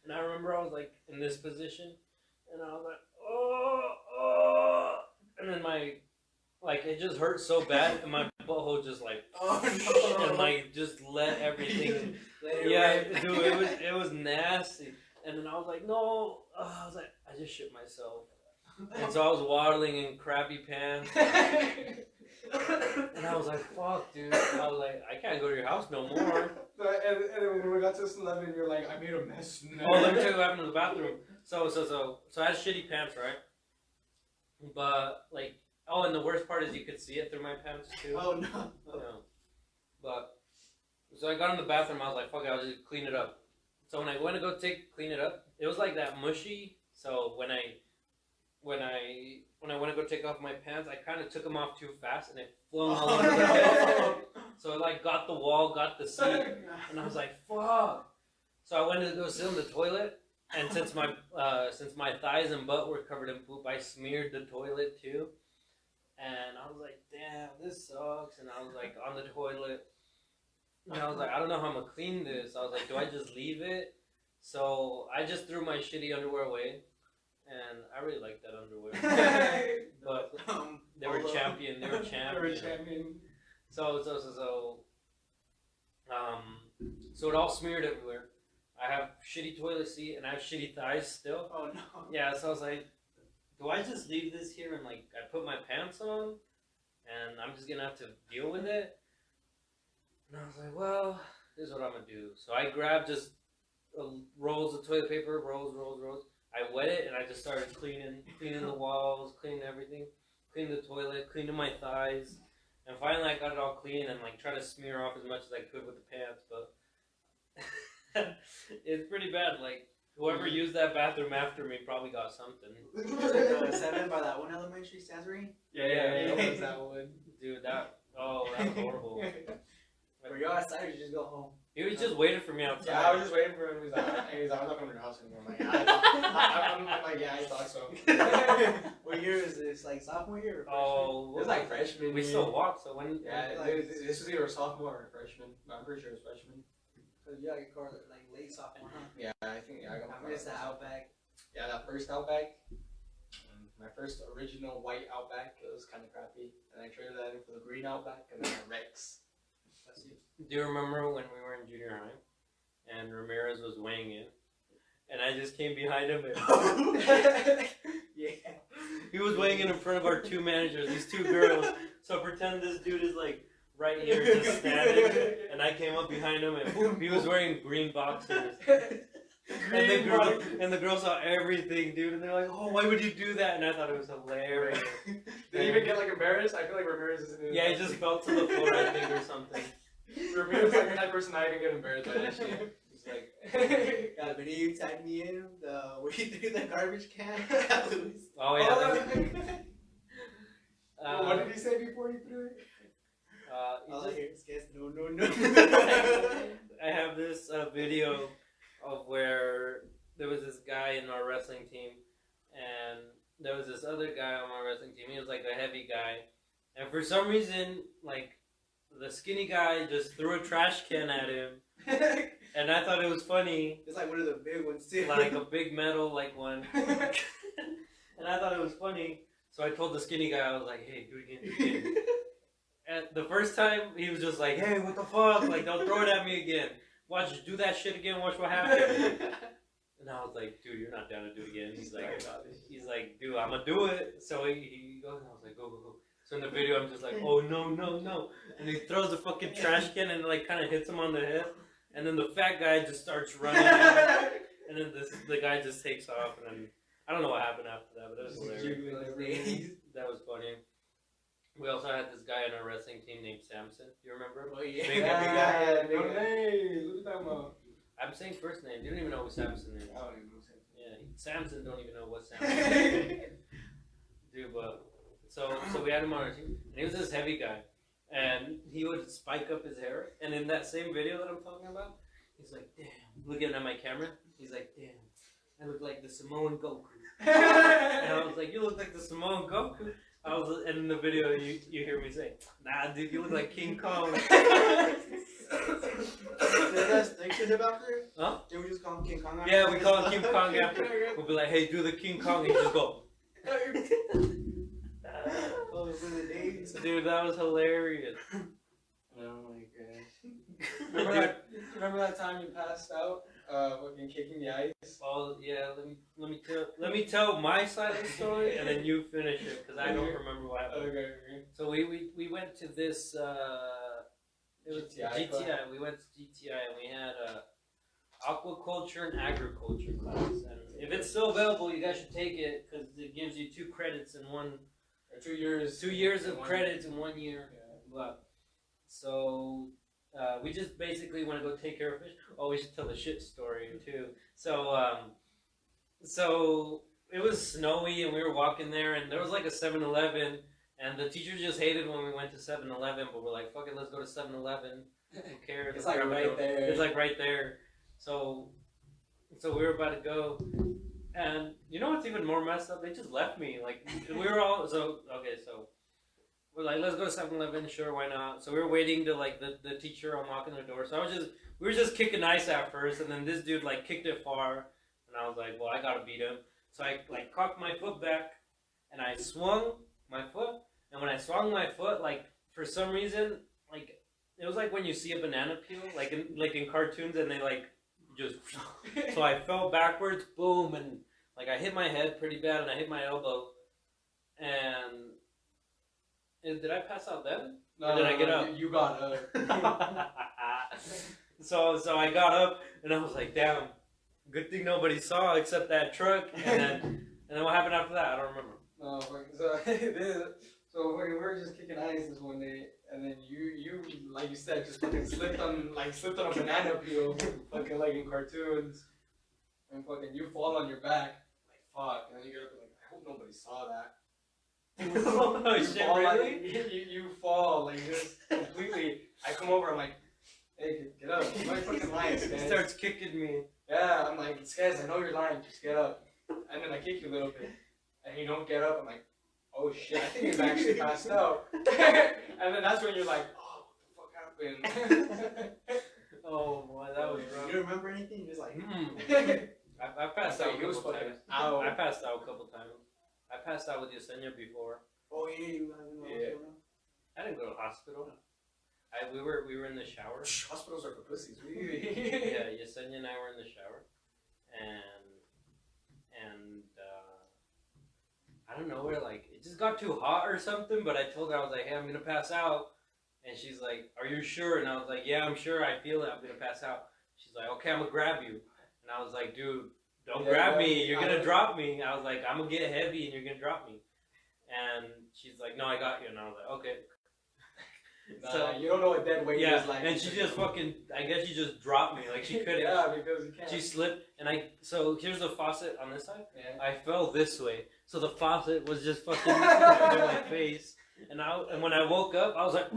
And I remember I was like in this position, and I was like, oh. And then like it just hurt so bad, and my butthole just like, and like just let everything. Yeah, dude, it was nasty. And then I was like, no. I was like, I just shit myself. And so I was waddling in crappy pants. And I was like, fuck, dude. I was like, I can't go to your house no more. And then when we got to 11, you're like, I made a mess. Oh, let me tell you what happened in the bathroom. So I had shitty pants, right? But like, oh, and the worst part is you could see it through my pants too. Oh no. Yeah. But so I got in the bathroom. I was like, fuck it, I'll just clean it up. So when I went to go clean it up, it was like that mushy. So when I went to go take off my pants, I kind of took them off too fast, and it flung all over the bed. So it like got the wall, got the seat, and I was like, fuck. So I went to go sit on the toilet, and since my thighs and butt were covered in poop, I smeared the toilet too. And I was like, damn, this sucks. And I was like on the toilet. And I was like, I don't know how I'm going to clean this. I was like, do I just leave it? So I just threw my shitty underwear away. And I really liked that underwear. But they were champion. So it all smeared everywhere. I have shitty toilet seat, and I have shitty thighs still. Oh no. Yeah, so I was like, do I just leave this here and like I put my pants on and I'm just gonna have to deal with it? And I was like, well, this is what I'm gonna do. So I grabbed just rolls of toilet paper, rolls. I wet it and I just started cleaning the walls, cleaning everything, cleaning the toilet, cleaning my thighs, and finally I got it all clean and like tried to smear off as much as I could with the pants, but it's pretty bad. Like whoever used that bathroom after me probably got something. Was it 7 by that one elementary Sansory? Yeah, it was that one. Dude, that was horrible. Were you outside or did you just go home? He was just waiting for me outside. Yeah, I was just waiting for him. He's like, I'm not coming to your house anymore. I'm like, yeah, I thought so. What year is this? Like sophomore year or freshman? Oh, It was like freshman. we still walk, so when? Yeah, this was either sophomore or freshman. But I'm pretty sure it was freshman. Cause you got your car like late sophomore, huh? Yeah, I think I got I missed the Outback. Yeah, that first Outback. My first original white Outback, it was kind of crappy. And I traded that in for the green Outback and then a Rex. That's it. Do you remember when we were in junior high, and Ramirez was weighing in, and I just came behind him and Yeah. he was weighing in front of our two managers, these two girls. So pretend this dude is like right here, just standing, and I came up behind him, and he was wearing green boxers. And the girls saw everything, dude, and they're like, "Oh, why would you do that?" And I thought it was hilarious. Did he even get like embarrassed? I feel like Ramirez is. Yeah, he just fell to the floor, I think, or something. Ramirez is like the type of person I even get embarrassed by that shit. He's like, Yeah, but you tagged me in where you threw the garbage can. Oh yeah. what did he say before he threw it? All I hear is guys, no. I have this video of where there was this guy in our wrestling team, and there was this other guy on our wrestling team. He was like a heavy guy, and And for some reason, like, the skinny guy just threw a trash can at him. And I thought it was funny. It's like one of the big ones too. Like a big metal, like one. And I thought it was funny. So I told the skinny guy, I was like, hey, do it again, do it again. And the first time, he was just like, hey, what the fuck? Like, don't throw it at me again. Watch, do that shit again, watch what happens. And I was like, dude, you're not down to do it again. He's like, dude, I'm gonna do it. So he goes, and I was like, go, go, go. So in the video, I'm just like, oh, no, no, no. And he throws the fucking trash can and, like, kind of hits him on the head. And then the fat guy just starts running. And then the guy just takes off. And then, I don't know what happened after that, but it was hilarious. That was funny. We also had this guy on our wrestling team named Samson. Do you remember him? Oh, yeah. Big Yeah, No names. What are you talking about? I'm saying first name. You don't even know who Samson is. I don't even know Samson. Yeah, Samson don't even know what Samson is. Dude, but so we had him on our team, and he was this heavy guy, and he would spike up his hair. And in that same video that I'm talking about, he's like, "Damn!" Looking at my camera, he's like, "Damn, I look like the Samoan Goku." And I was like, "You look like the Samoan Goku." And in the video, you hear me say, "Nah, dude, you look like King Kong." They should have after? Huh? Did we just call him King Kong after? Yeah, we call him King Kong after. We'll be like, "Hey, do the King Kong," and you just go. Oh, for the days. Dude, that was hilarious. Oh my gosh. Remember that time you passed out, fucking kicking the ice? Oh yeah, let me tell my side of the story, and then you finish it because I don't remember what happened. Okay. So we went to this. It was GTI GTI. We went to GTI and we had aquaculture and agriculture class. And if it's still available, you guys should take it because it gives you 2 credits in one. Or 2 years. 2 years of credits in 1 year. Yeah. But so we just basically want to go take care of fish. Oh, we should tell the shit story too. So it was snowy and we were walking there and there was like a 7-Eleven and the teacher just hated when we went to 7-Eleven, but we're like, fuck it, let's go to 7-Eleven. Who cares? It's like right there. It's like right there. So we were about to go. And you know what's even more messed up? They just left me. Like, we were all, so we're like, let's go to 7-Eleven, sure, why not? So we were waiting to, like, the teacher unlocking the door. So we were just kicking ice at first, and then this dude, like, kicked it far. And I was like, well, I gotta beat him. So I, like, cocked my foot back, and I swung my foot. And when I swung my foot, like, for some reason, like, it was like when you see a banana peel, like in cartoons, and they, like, just, so I fell backwards, boom, and like I hit my head pretty bad, and I hit my elbow, and did I pass out then? No, or did I get up? You got up. So I got up, and I was like, damn, good thing nobody saw except that truck, and then what happened after that? I don't remember. No, so we were just kicking ice this one day, and then you like you said, just fucking slipped on a banana peel, fucking like in cartoons, and fucking you fall on your back, like fuck, and then you get up and like, I hope nobody saw that. Oh You shit, fall, really? like, you fall like just completely. I come over, I'm like, hey, get up, you might fucking lying, He Skaz. starts kicking me. Yeah, I'm like, Skaz, I know you're lying, just get up. And then I kick you a little bit, and you don't get up, I'm like, oh shit, I think he's actually passed out. And then that's when you're like, oh, what the fuck happened? Oh boy, that was rough. You don't remember anything? Just like, I passed out a He was couple fucking times. out. I passed out a couple times. I passed out with Yesenia before. oh yeah, you haven't I didn't go to the hospital. We were in the shower. Hospitals are for pussies. Yeah, Yesenia and I were in the shower, and I don't know where, like, it just got too hot or something. But I told her, I was like, hey, I'm gonna pass out, and she's like, are you sure? And I was like, yeah, I'm sure. I feel it. I'm gonna pass out. She's like, okay, I'm gonna grab you. And I was like, dude, don't grab me. You're gonna drop me. I was like, I'm gonna get heavy and you're gonna drop me. And she's like, no, I got you. And I was like, okay. Nah, So you don't know what dead weight yeah, is like. and she just fucking, I guess she just dropped me. Like, she couldn't. Yeah, because you can't. She slipped, and so here's the faucet on this side. Yeah. I fell this way, so the faucet was just fucking in my face. And when I woke up, I was like,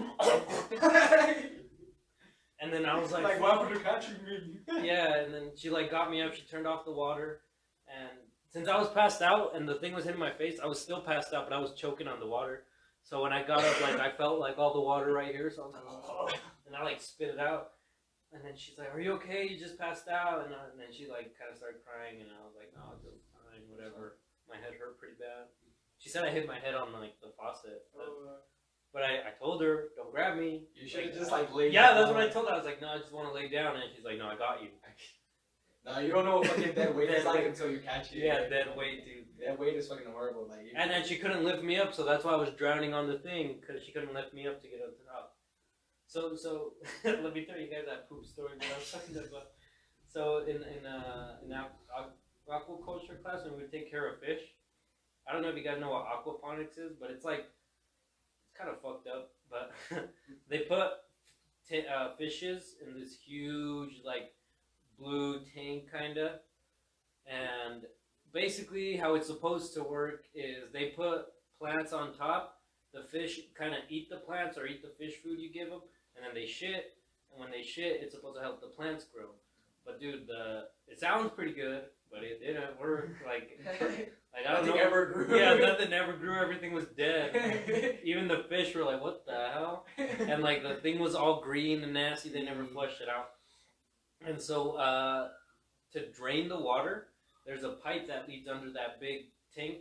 and then I was like, why would you catching me? yeah. And then she like got me up. She turned off the water, and since I was passed out and the thing was hitting my face, I was still passed out, but I was choking on the water. So when I got up, like I felt like all the water right here, so I was like, oh, and I like spit it out. And then she's like, "Are you okay? You just passed out." And then she like kind of started crying, and I was like, "No, it's fine, whatever." My head hurt pretty bad. She said I hit my head on like the faucet, but I told her, "Don't grab me." You should have just like laid. Yeah, down. that's what I told her. I was like, "No, I just want to lay down," and she's like, "No, I got you." No, you don't know what fucking dead weight is Dead like weight. until you catch it. Yeah, dead weight, dude. Dead weight is fucking horrible. Like. And then she couldn't lift me up, so that's why I was drowning on the thing, because she couldn't lift me up to get up to top. So let me tell you guys that poop story that I was talking about. So in aquaculture class, when we would take care of fish, I don't know if you guys know what aquaponics is, but it's like, it's kind of fucked up, but they put fishes in this huge like blue tank kinda, and basically how it's supposed to work is they put plants on top, the fish kind of eat the plants or eat the fish food you give them, and then they shit, and when they shit, it's supposed to help the plants grow. But dude, it sounds pretty good, but it didn't work. Like I don't know. Nothing ever grew. Yeah, nothing ever grew. Everything was dead. Even the fish were like, "What the hell?" And like the thing was all green and nasty. They never flushed it out. And so to drain the water, there's a pipe that leads under that big tank,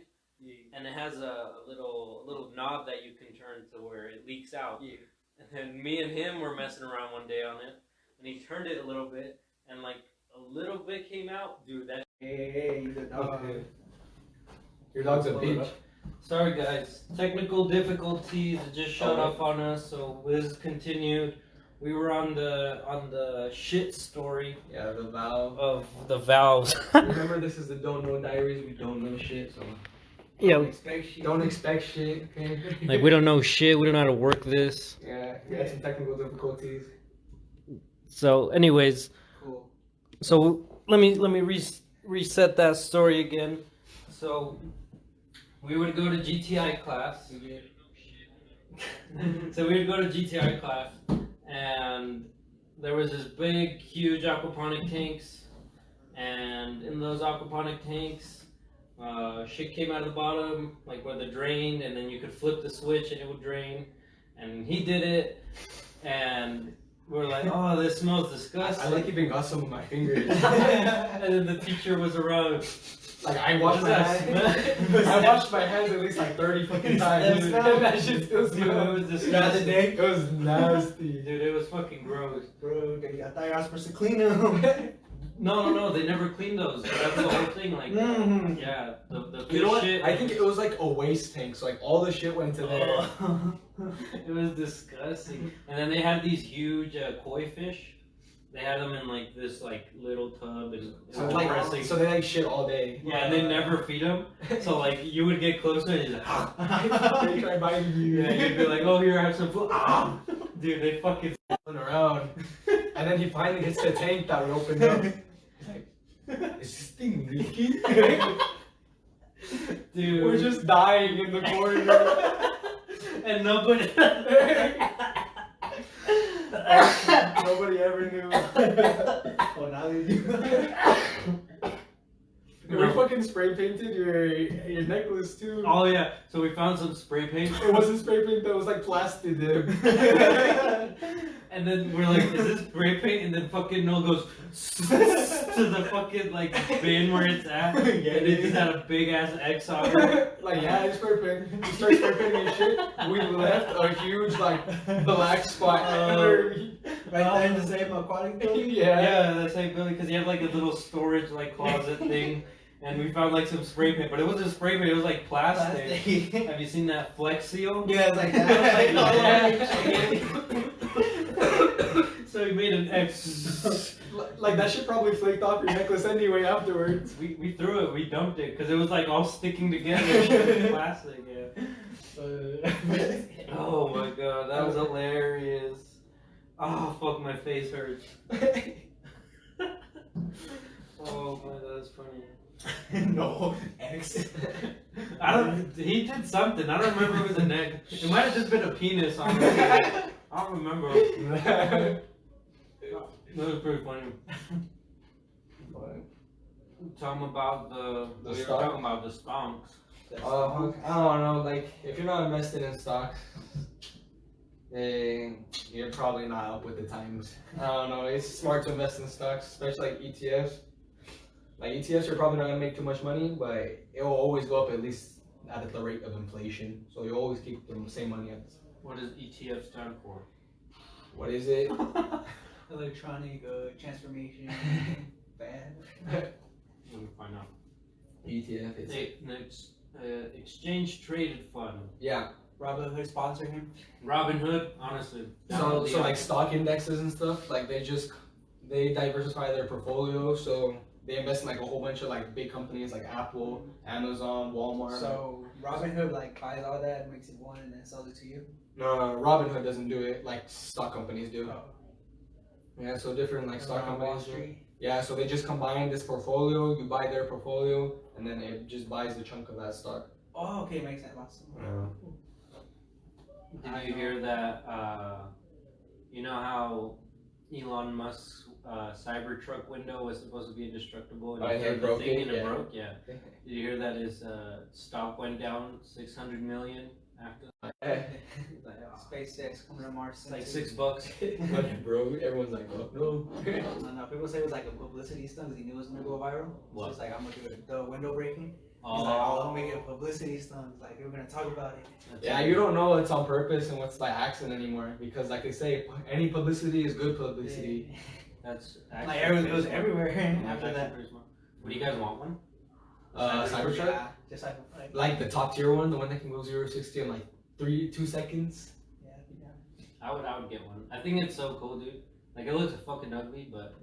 and it has a little knob that you can turn to where it leaks out. Yeah. And then me and him were messing around one day on it, and he turned it a little bit, and like a little bit came out. Dude, that. Hey, the dog. Okay. Your dog's a bitch. Sorry guys, technical difficulties just showed up on us, so this continued. We were on the shit story. Yeah, the valve. Of the valves. Remember, this is the Don't Know Diaries. We don't know shit, so Yeah, don't expect shit. Okay? like we don't know shit. We don't know how to work this. Yeah, we had some technical difficulties. So, anyways, Cool. so let me reset that story again. So we would go to GTI class. So we would go to GTI class, and there was this big, huge aquaponic tanks, and in those aquaponic tanks, shit came out of the bottom, like where the drain, and then you could flip the switch and it would drain. And he did it, and we're like, "Oh, this smells disgusting." I like even got some of my fingers. And then the teacher was around. Like I washed my hands. I washed my hands at least like 30 fucking times. Dude, That shit still Dude, it smells. was The other disgusting. day, it was nasty. Dude, it was fucking gross. Bro, I thought you were supposed to clean them. No, they never cleaned those. That's the whole thing. Like, Mhm. yeah, the You know what? shit. I think it was like a waste tank, so like all the shit went into there. It was disgusting. And then they had these huge koi fish. They had them in like this like little tub, and it So was like, depressing. so they like shit all day. Yeah, and they never feed them. So like you would get closer and you're like, They try biting you. yeah, you'd be like, "Oh, here, have some food." Ah! Dude, they fucking. Around, and then he finally hits the tank that we opened up. He's like, "Is this thing leaking?" Dude, We're just dying in the corner. and nobody. Nobody ever knew. Oh, now they do. We fucking spray painted your necklace too. Oh yeah, so we found some spray paint. It wasn't spray paint, that was like plastic, dude. And then we're like, "Is this spray paint?" And then fucking Noel goes to the fucking like bin where it's at. Yeah, And it just had a big ass X on it. Like, yeah, it's spray paint. We started spray painting and shit. We left a huge, like, black spot. Right there in the same aquatic building. Yeah. Yeah, that's like Billy, because he had like a little storage like closet thing, and we found like some spray paint, but it wasn't spray paint; it was like plastic. Have you seen that Flex Seal? Yeah, it's like that. So he made an X. Like, that shit probably flaked off your necklace anyway afterwards. We threw it, we dumped it, because it was like all sticking together. Plastic, yeah. Oh my god, that was hilarious. Oh fuck, my face hurts. Oh my, that's funny. No, X. He did something. I don't remember if it was a neck. It might have just been a penis on it. I don't remember. That was pretty funny. Talking about we were skunk? talking about the skunks. I don't know. Like, if you're not invested in stocks, then you're probably not up with the times. I don't know. It's smart to invest in stocks, especially like ETFs. Like ETFs, you're probably not gonna make too much money, but it will always go up at least at the rate of inflation. So you always keep the same money at. What does ETF stand for? What is it? Electronic transformation bad. Let me find out. ETF. Exchange traded fund. Yeah. Robinhood sponsor him. Robinhood, honestly. So like stock indexes and stuff, like they diversify their portfolio. So they invest in like a whole bunch of like big companies like Apple, Amazon, Walmart. So Robinhood like buys all that, makes it one, and then sells it to you. No, Robinhood doesn't do it like stock companies do. Oh. Yeah, so different like stock On Wall companies. Street. Yeah, so they just combine this portfolio. You buy their portfolio, and then it just buys the chunk of that stock. Oh, okay, makes sense. Awesome. Did you hear that? You know how Elon Musk's Cybertruck window was supposed to be indestructible, and Oh, he and hit it the broke thing it? and it Yeah. broke? Yeah. Did you hear that his stock went down 600 million after? SpaceX coming to Mars. It's like $6. But bro, everyone's like, oh no. No, people say it was like a publicity stunt because he knew it was gonna go viral. What? So it's like, I'm gonna do it. The window breaking. Oh, He's like, I'll make it a publicity stunt. Like, we're gonna talk about it. Yeah, you don't know what's on purpose and what's by accident anymore because, like they say, any publicity is good publicity. That's Like, everyone goes pretty everywhere smart. after That's that. actually pretty smart. Would you guys want one? Cybertruck, Yeah, just like the top tier one, the one that can go 0 to 60 in like 2 seconds. yeah. I would get one. I think it's so cool, dude. Like it looks fucking ugly, but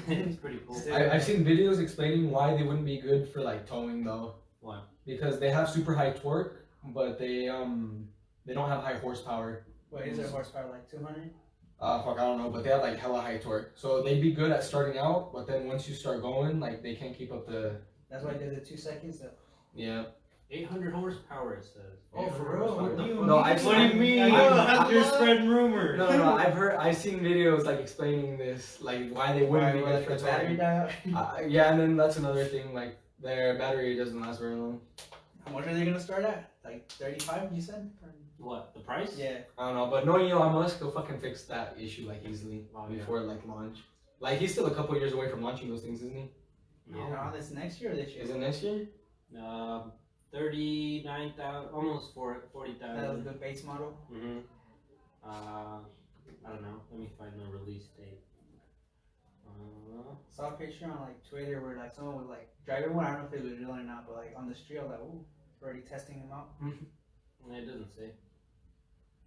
it's pretty cool. I've seen videos explaining why they wouldn't be good for like towing though. Why? Because they have super high torque, but they don't have high horsepower. What is their horsepower, like 200? Fuck, I don't know, but they have like hella high torque. So they'd be good at starting out, but then once you start going, like they can't keep up the. That's why they did the 2 seconds. Yeah. 800 horsepower, it says. Oh, for real? What the fuck? No, I've What do you mean? You're spreading rumors. No, I've seen videos like explaining this, like why they wouldn't be good for the battery towing. die out. Yeah, and then that's another thing, like their battery doesn't last very long. How much are they gonna start at? Like 35, you said? What? The price? Yeah. I don't know, but knowing Elon Musk, he'll fucking fix that issue like easily Oh, yeah. before like launch. Like he's still a couple years away from launching those things, isn't he? No, this next year or this year? Is it next year? 39,000, almost That was 40,000. the base model. Mhm. I don't know. Let me find the release date. Saw a picture on like Twitter where like someone was like driving one. I don't know if it was real or not, but like on the street, I was like, ooh, already testing them out. It doesn't say.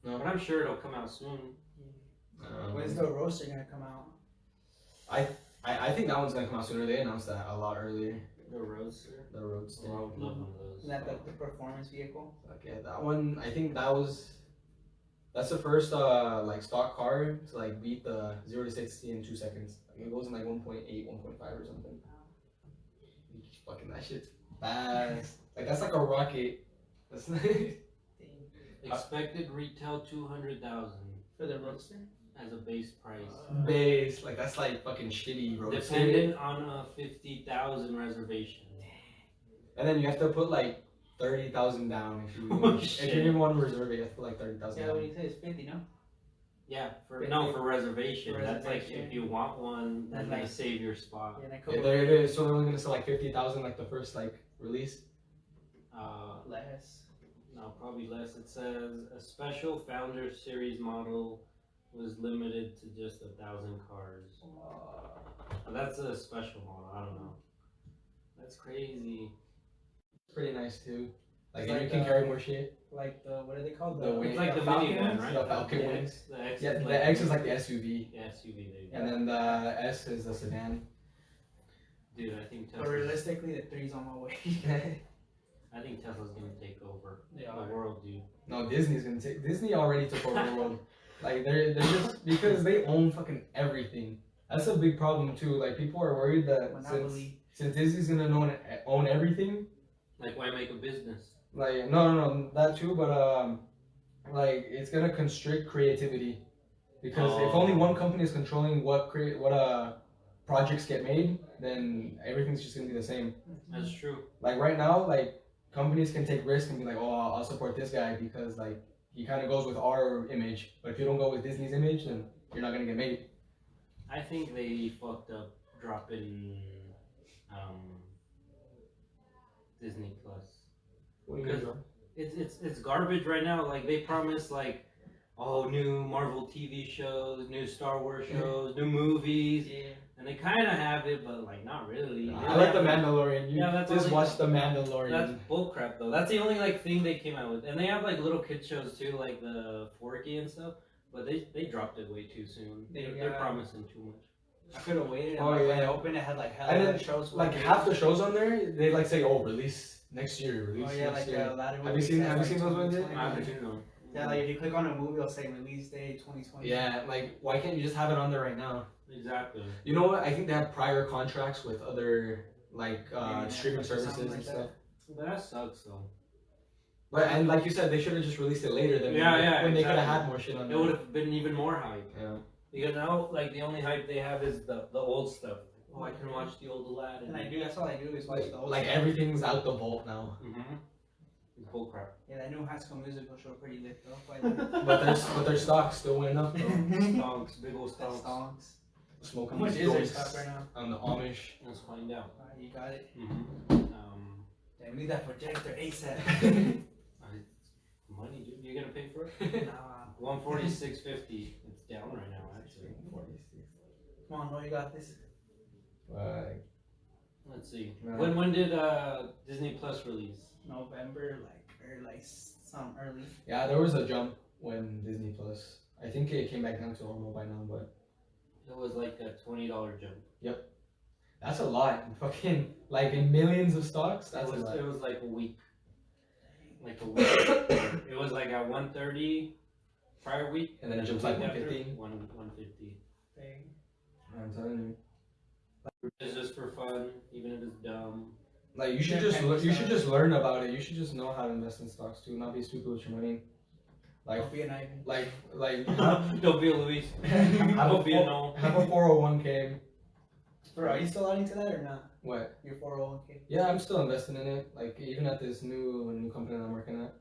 No. But I'm sure it'll come out soon. When's the Roadster gonna come out? I think that one's gonna come out sooner. They announced that a lot earlier. The Roadster. The Roadster. Oh, I would love one of those. Is that the performance vehicle? Okay, that one. I think that's the first like stock car to like beat the 0 to 60 in 2 seconds. Like, it goes in like 1.8, 1.5 or something. Fucking that shit's fast. Like that's like a rocket. That's Expected retail 200,000 For the Roadster? as a base price. base. Like that's like fucking shitty Roadster. Dependent on a 50,000 reservation. And then you have to put like 30,000 down if you Oh, if shit. you even want to reserve it. You have to put like 30,000 Yeah, what down. do you say? It's 50, no? Yeah, for For reservation. for That's like reservation. if you want one, That's then they like- save your spot. Yeah, and a Yeah, couple there it is. So they're only gonna sell like 50,000 like the first like release. less. No, probably less. It says a special Founder Series model was limited to just 1,000 cars. But that's a special model. I don't know. That's crazy. It's pretty nice too. Like, It's and like, you can carry more shit. Like the, what are they called? The wing. It's like the Falcon minivan, ones? right? The Falcon the wings. X, the X Yeah, is like the X is like the SUV, the SUV. There you go. and then the S is the sedan. Dude, I think But Tesla. realistically, the 3's on my way. I think Tesla's gonna take over They the are. world, dude. No, Disney's gonna take. Disney already took over the world. Like they're just because they own fucking everything. That's a big problem too. Like people are worried that Monopoly. since Disney's gonna own everything. Like, why make a business? Like no, that too. But like it's gonna constrict creativity because if only one company is controlling what projects get made, then everything's just gonna be the same. That's true. Like right now, like companies can take risks and be like, oh, I'll support this guy because like he kind of goes with our image. But if you don't go with Disney's image, then you're not gonna get made. I think they fucked up dropping Disney Plus. What do you mean, bro? It's garbage right now. Like they promise like, oh, new Marvel TV shows, new Star Wars shows, new movies, and they kind of have it, but like not really. I like the Mandalorian. You Yeah, that's just only- watch the Mandalorian. That's bullcrap though. That's the only like thing they came out with, and they have like little kid shows too, like the Forky and stuff. But they dropped it way too soon. They're promising too much. I could have waited. Oh, And yeah. when I opened, it had like And hella then, shows. like half the shows on there, they like say, "Oh, release next year, release Oh yeah, next like year." ladder. Have you seen those ones yet? I haven't seen them. Yeah, like if you click on a movie, it'll say release date 2020. Yeah, like why can't you just have it on there right now? Exactly. You know what? I think they have prior contracts with other like Yeah, streaming Netflix or services something and like stuff. But that sucks though. But and like you said, they should have just released it later than when they could have had more shit on It there. would have been even more hype. Yeah. Because now, like the only hype they have is the old stuff. Oh, I can watch the old Aladdin. And I do. That's all I do is watch Like, the old like stuff. everything's out the vault now. Mm-hmm. It's bullcrap. Yeah, that new High School Musical show pretty lit though. Quite But their stock's still went up though. Stonks, big old The stonks. songs. Smoking How much these is their joints stock right now? on the Amish. Let's find out. You got it. Mm-hmm. Damn, need that projector ASAP. Money, dude. You gonna pay for it? Nah. 146.50. It's down right now, actually. Come on, Noel, you got this. Like, Let's see. No. When did Disney Plus release? November, some early. yeah, there was a jump when Disney Plus. I think it came back down to normal by now, but It was like a $20 jump. that's a lot. Fucking like in millions of stocks. That's a It lot. was like a week. Like a week. It was like at 130 prior week. And then it the jumps week like after, 150. 150. Dang. I'm telling you. It's just for fun, even if it's dumb. Like you should just learn about it. You should just know how to invest in stocks too, not be stupid with your money. Like Don't be an Ivan. like Don't be a Luis. have Don't be a no. have a 401k. Bro, are you still adding to that or not? What? Your 401k? Yeah, I'm still investing in it. Like even at this new company that I'm working at,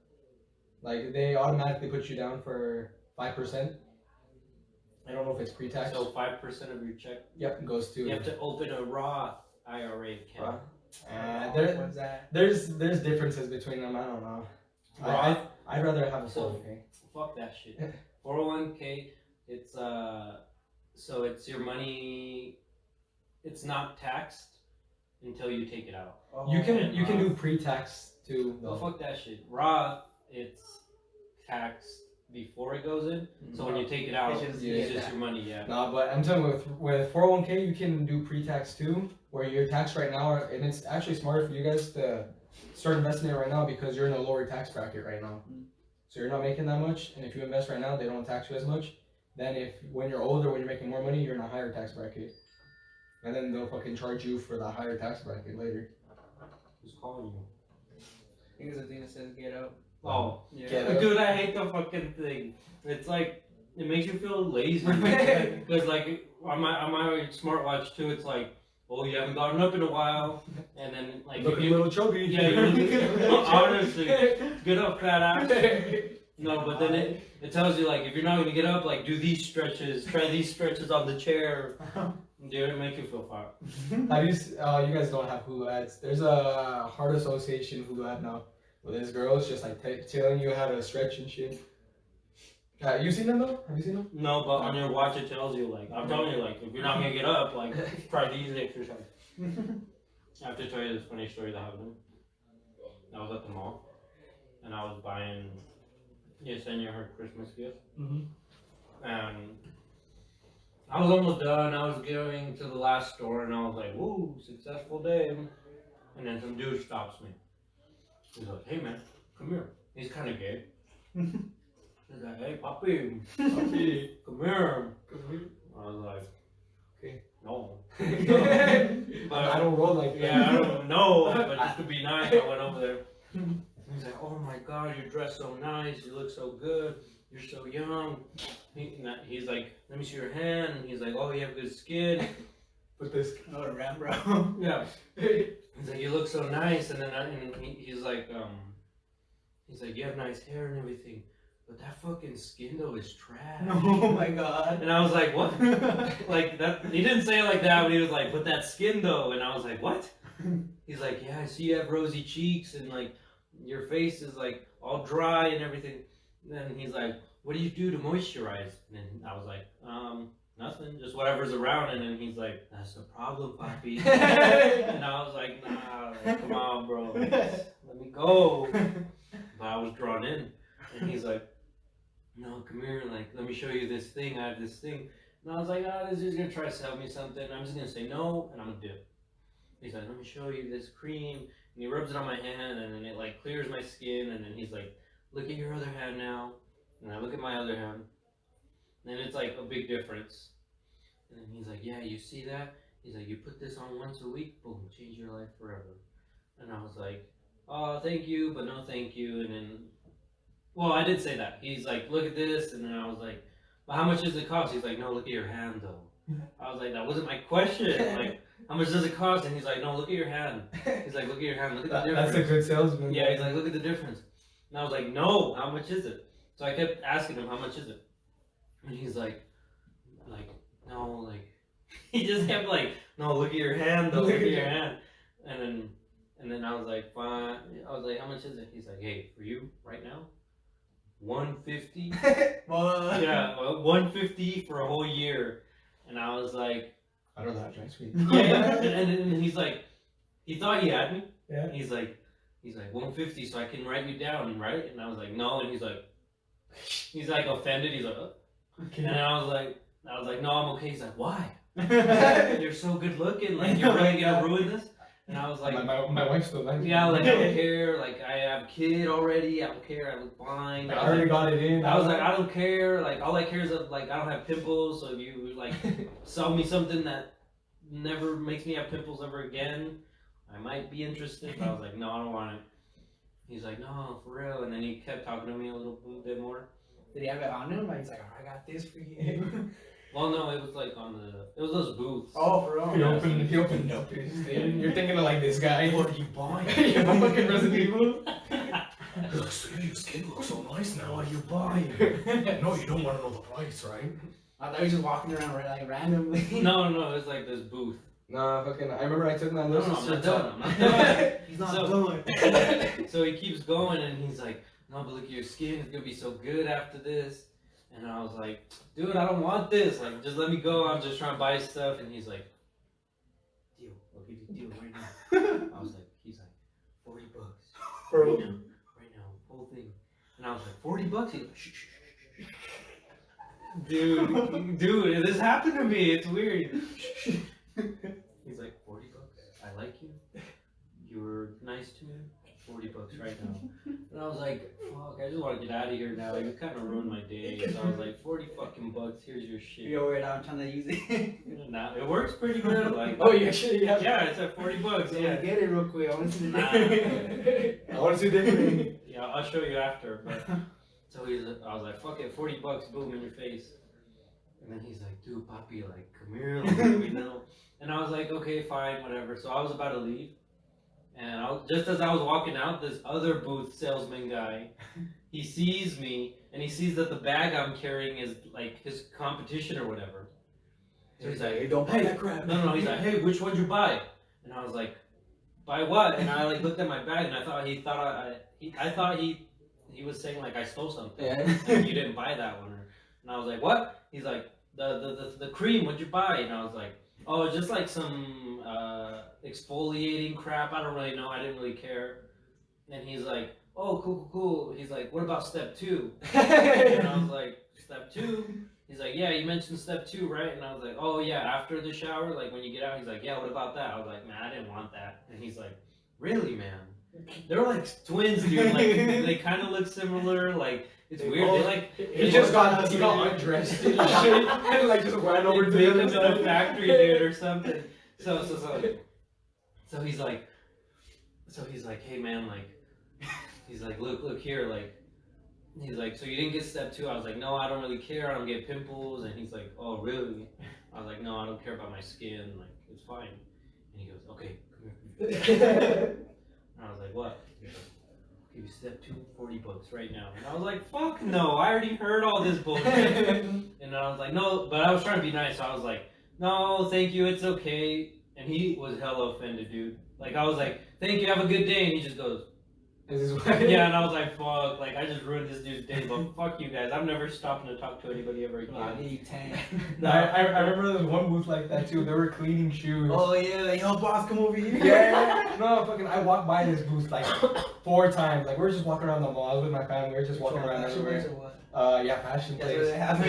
like they automatically put you down for 5%. I don't know if it's pre-tax. So 5% of your check. Yep, it goes to. You have to open a Roth IRA account. What's that? There's differences between them. I don't know. Roth. I'd rather have a So- 401k. Fuck that shit. 401k. It's so it's your money. It's not taxed until you take it out. You can do pre-tax too. No, though. fuck that shit. Roth, it's taxed before it goes in. So when you take it out, It's it's just- just, yeah. your money. Yeah. No, but I'm telling you, with 401k, you can do pre-tax too, where you're taxed right now, and it's actually smarter for you guys to start investing it right now because you're in a lower tax bracket right now. So you're not making that much, and if you invest right now, they don't tax you as much. Then when you're older, when you're making more money, you're in a higher tax bracket. And then they'll fucking charge you for the higher tax bracket later. Who's calling you? I think it's a thing that says get out. Oh, Yeah. Get out. dude, I hate the fucking thing. It's like it makes you feel lazy because like on my smartwatch too, it's like, oh, you haven't gotten up in a while, and then like Looking if a you, little chubby. yeah, you're honestly get up, fat ass. No, but then it tells you like if you're not gonna get up, like do these stretches, try these stretches on the chair. Dude, it make you feel fat. Have you guys don't have Hulu ads. There's a Heart Association Hulu ad now. Where this girl's just like telling you how to stretch and shit. You seen them though? Have you seen them? No, but on your watch it tells you like I'm telling you like if you're not gonna get up, like try these exercises. I have to tell you this funny story that happened. I was at the mall and I was buying Yesenia her Christmas gift. Mm-hmm. And I was almost done. I was going to the last store and I was like, woo, successful day. And then some dude stops me. He's like, hey man, come here. He's kind of gay. He's like, hey papi, papi, come here. I was like, Okay. no. I don't roll like that. Yeah, I don't know, but just to be nice, I went over there. He's like, oh my god, you're dressed so nice, you look so good, you're so young. He's like, let me see your hand. And he's like, oh, you have good skin. Put this. I would have ran, bro. Yeah. He's like, you look so nice, and then he's like, you have nice hair and everything, but that fucking skin though is trash. Oh my god. And I was like, what? Like that? He didn't say it like that, but he was like, but that skin though, and I was like, what? He's like, yeah, I see you have rosy cheeks and like your face is like all dry and everything. And then he's like, what do you do to moisturize? And then I was like, nothing, just whatever's around. And then he's like, that's the problem, Poppy. And I was like, nah, like, come on, bro, let me go. But I was drawn in, and he's like, no, come here, like, let me show you this thing. I have this thing. And I was like, this is gonna try to sell me something. I'm just gonna say no, and I'm gonna dip. He's like, let me show you this cream. And he rubs it on my hand, and then it like clears my skin. And then he's like, look at your other hand now. And I look at my other hand, and it's like a big difference. And then he's like, yeah, you see that? He's like, you put this on once a week, boom, change your life forever. And I was like, oh, thank you, but no thank you. And then, well, I did say that. He's like, look at this. And then I was like, well, how much does it cost? He's like, no, look at your hand though. I was like, that wasn't my question. Like, how much does it cost? And he's like, no, look at your hand. He's like, look at your hand, look at the difference. That's a good salesman. Yeah, he's like, look at the difference. And I was like, no, how much is it? So I kept asking him, how much is it? And he's like, no, like, he just kept like, no, look at your hand, though, look at your hand. And then I was like, fine. I was like, how much is it? He's like, hey, for you, right now, $150. Well, Yeah, $150 for a whole year. And I was like, I don't know how to speak. yeah. And he's like, he thought he had me. Yeah. He's like 150, so I can write you down, right? And I was like, no. And he's like offended. He's like, oh. Okay. And I was like, no, I'm okay. He's like, why? You're so good looking. Like, you're really gonna ruin this? And I was like, my wife still likes me. yeah, like, I don't care. Like, I have a kid already. I don't care. I look fine. I already got it in. I was like, I don't care. Like, all I care is that, like, I don't have pimples. So if you like sell me something that never makes me have pimples ever again, I might be interested. But I was like, no, I don't want it. He's like, no, for real. And then he kept talking to me a little bit more. did he have it on him? Like, he's like, oh, I got this for you. Well, no, it was like it was those booths. Oh, for real? He opened up his thing. You're thinking of like this guy. What are you buying? Yeah, the fucking Resident Evil. Your skin looks so nice now. What are you buying? No, you don't want to know the price, right? I thought he was just walking around like randomly. No, it was like this booth. Nah, fucking. I remember I took my No, list. I'm not done. I'm not done. He's not So- done. So he keeps going and he's like, no, but look at your skin. It's gonna be so good after this. And I was like, dude, I don't want this. Like, just let me go. I'm just trying to buy stuff. And he's like, deal. I'll give you a deal right now. I was like, he's like, $40. For Right now, whole thing. And I was like, $40? He's like, shh, shh, shh, shh. Dude, this happened to me. It's weird. He's like, $40? I like you. You were nice to me. $40 right now. And I was like, fuck, I just want to get out of here now. You kind of ruined my day. So I was like, 40 fucking bucks, here's your shit. You're worried I'm trying to use it. Now, it works pretty good. Like, Oh, you actually have. yeah, it's at $40. So Yeah. get it real quick. I want to see the Nah. I want to see different. Yeah, I'll show you after. But so I was like, fuck it, $40, boom, in your face. And then he's like, dude, Papi, like, come here, like, let me know. And I was like, okay, fine, whatever. So I was about to leave. And just as I was walking out, this other booth salesman guy, he sees me, and he sees that the bag I'm carrying is like his competition or whatever. So he's like, Hey, don't buy that crap. no, he's like, hey, which one'd you buy? And I was like, buy what? And I like looked at my bag, and I thought he was saying like I stole something. Yeah. Like, you didn't buy that one. And I was like, what? He's like, the cream, what'd you buy? And I was like, oh, just like some exfoliating crap. I don't really know. I didn't really care. And he's like, oh, cool. He's like, what about step 2? And I was like, step 2? He's like, yeah, you mentioned step 2, right? And I was like, oh yeah, after the shower, like when you get out. He's like, yeah, what about that? I was like, man, I didn't want that. And he's like, really, man? They're like twins, dude. Like they kind of look similar. Like it's weird. They like He just got undressed and shit, and like just ran over to make the into other the factory, dude, or something. So he's like, hey man, like, he's like, look here, like, he's like, so you didn't get step 2? I was like, no, I don't really care. I don't get pimples. And he's like, oh really? I was like, no, I don't care about my skin. Like, it's fine. And he goes, okay, come here. And I was like, what? He goes, okay, step 2, $40 right now. And I was like, fuck no, I already heard all this bullshit. And I was like, no, but I was trying to be nice, so I was like, no, thank you, it's okay. And he was hella offended, dude. Like, I was like, thank you, have a good day. And he just goes, yeah, and I was like, fuck, like, I just ruined this dude's day, but fuck you guys. I'm never stopping to talk to anybody ever again. I remember there was one booth like that too. They were cleaning shoes. Oh yeah, like, yo, boss, come over here. Yeah, no, fucking, I walked by this booth like 4 times. Like, we were just walking around the mall. I was with my family. We were just walking around everywhere. Yeah, fashion That's place. what they have.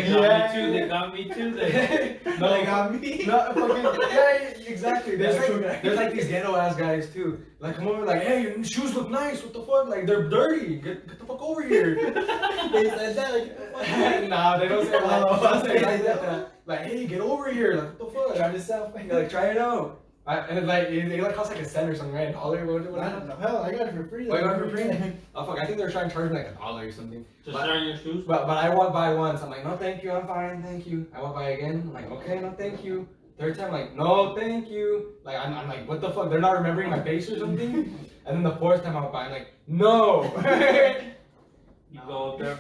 They got me too. They No, They got me. no, fucking, yeah, exactly. There's like these ghetto ass guys too. Like, come over, like, hey, your shoes look nice. What the fuck? Like, they're dirty. Get the fuck over here. They said that, like, Nah, they don't say it like, Oh, they don't say it okay. like that. Like, hey, get over here. Like, what the fuck? trying to sell. You're like, try it out. And it's like, it like costs like a cent or something, right? $1 or whatever. Hell, I got it for free. Oh, you got it for free? Oh, fuck, I think they were trying to charge me like $1 or something. just shine your shoes. But I walked by once. I'm like, no, thank you. I'm fine. Thank you. I walked by again. I'm like, okay, no, thank you. Third time, like, no, thank you. Like, I'm like, what the fuck? They're not remembering my face or something? And then the 4th time I walked by, I'm like, no. You go up there.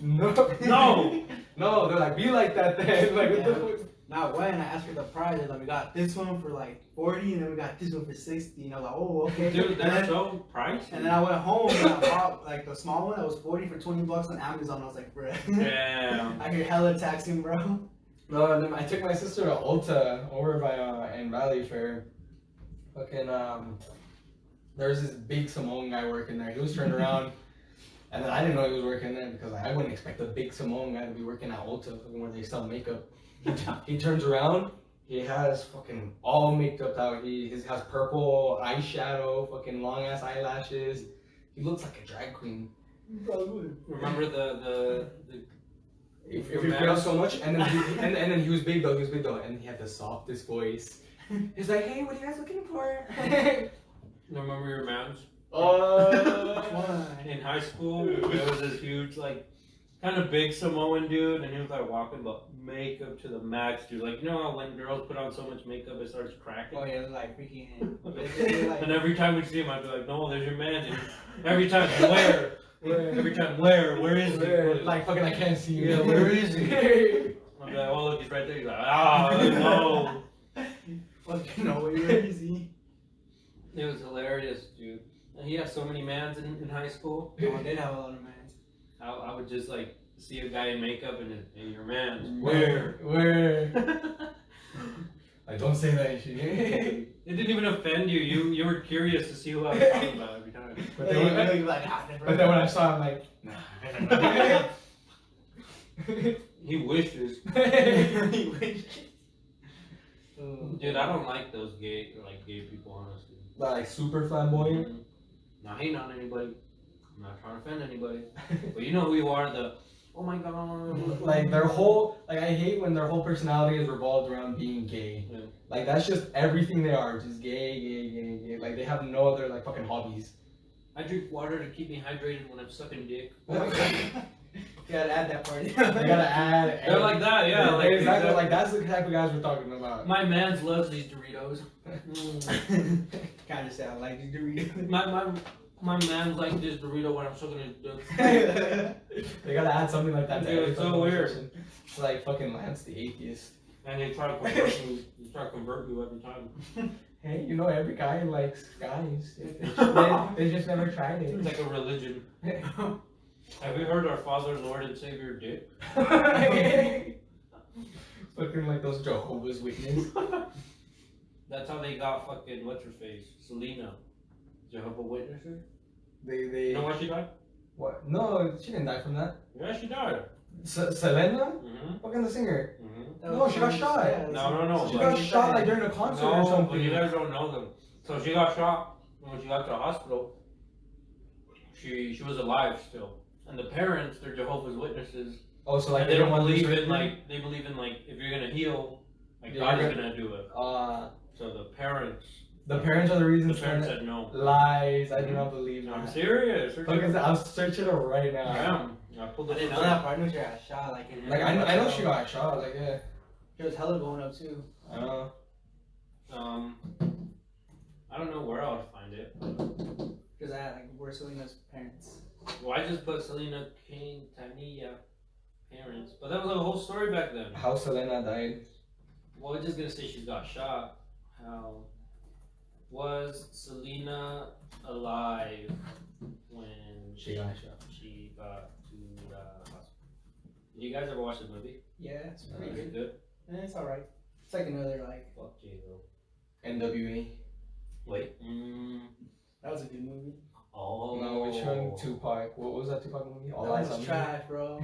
No. No. No, they're like, be like that then. Like, what the fuck? Not when I asked for the price, they're like, we got this one for like 40, and then we got this one for 60. And I was like, oh, okay. Dude, And that's then- so pricey. And then I went home and I bought like the small one that was 40 for $20 on Amazon. I was like, bruh. Damn. I hear hella taxing, bro. No, and then I took my sister to Ulta over by in Valley Fair. Fucking there was this big Samoan guy working there. He was turned around, and then I didn't know he was working there because I wouldn't expect a big Samoan guy to be working at Ulta where they sell makeup. He turns around, he has fucking all maked up out. He has purple eyeshadow, fucking long ass eyelashes. He looks like a drag queen. Remember the If you put up so much, and then he was big though, and he had the softest voice. He's like, hey, what are you guys looking for? remember your mans? Why? In high school, there was this huge, like, kind of big Samoan dude, and he was like walking, but makeup to the max, dude. Like, you know how when girls put on so much makeup, it starts cracking? Oh yeah, they're like freaking. And every time we see him, I'd be like, no, there's your man. And every time, where? Every time, where is he? Like, fucking, I can't see you. Yeah, where is he? I'd be like, oh, look, he's right there. He's like, no. Fucking no way, where is he? It was hilarious, dude. And he had so many mans in high school. Oh, they have a lot of mans. I would just, like, see a guy in makeup and your man. Where? Like, don't say that shit. It didn't even offend you. You were curious to see who I was talking about every time. But then when I saw him, like, nah. He wishes. He wishes. Dude, I don't like those gay people, honestly. Like, super flamboyant. Not hating on anybody. I'm not trying to offend anybody. But you know who you are, oh my god. Like, their whole, like, I hate when their whole personality is revolved around being gay. Yeah. Like, that's just everything they are, just gay. Like, they have no other, like, fucking hobbies. I drink water to keep me hydrated when I'm sucking dick. You gotta add that part. They gotta add. They're like that, yeah. Like, exactly. Like, that's the type of guys we're talking about. My man's loves these Doritos. Kind of sound like these Doritos. My man's like this Dorito when I'm sucking his dick. They gotta add something like that to Dude, every it's so fucking weird. conversation. It's like fucking Lance the atheist. And they try to convert you. They try to convert you every time. Hey, you know every guy likes guys. They just never tried It's it. like a religion. Have you heard our Father, Lord, and Savior Dick? Fucking like those Jehovah's Witnesses. That's how they got fucking what's her face, Selena, Jehovah Witnesser. They You know why she died? what? No, she didn't die from that. Yeah, she died. Selena? Mhm. Fucking the singer. Mhm. No, she got shot. No. She got shot like during a concert or No, but something. you guys don't know them. So she got shot, and when she got to the hospital, she was alive still. And the parents, they're Jehovah's Witnesses. Oh, so like And they don't want to do believe in surgery? they believe in like if you're gonna heal, like Yeah, God you're is gonna do it. So the parents are the reasons for said that. no. Lies. I do not believe I'm that. serious. Look at that. I'm searching it right now. I am. I pulled I it didn't know up. that part. I knew she got shot. Like, Like I know she got shot. Like yeah. There was hella going up too. I know. I don't know where I would find it. Because we're Selena's parents. Well, I just put Selena Quintanilla parents, but that was a whole story back then. How Selena died. Well, I'm just gonna say she's got shot. How was Selena alive when She got shot. she got to the hospital? Did you guys ever watch the movie? Yeah, it's pretty Is good. it good? Yeah, it's alright. It's like another Fuck J-Lo. NWA. Wait. That was a good movie. Oh. No, which one? Tupac. What was that Tupac movie? All That Eyes on was Me? trash, bro.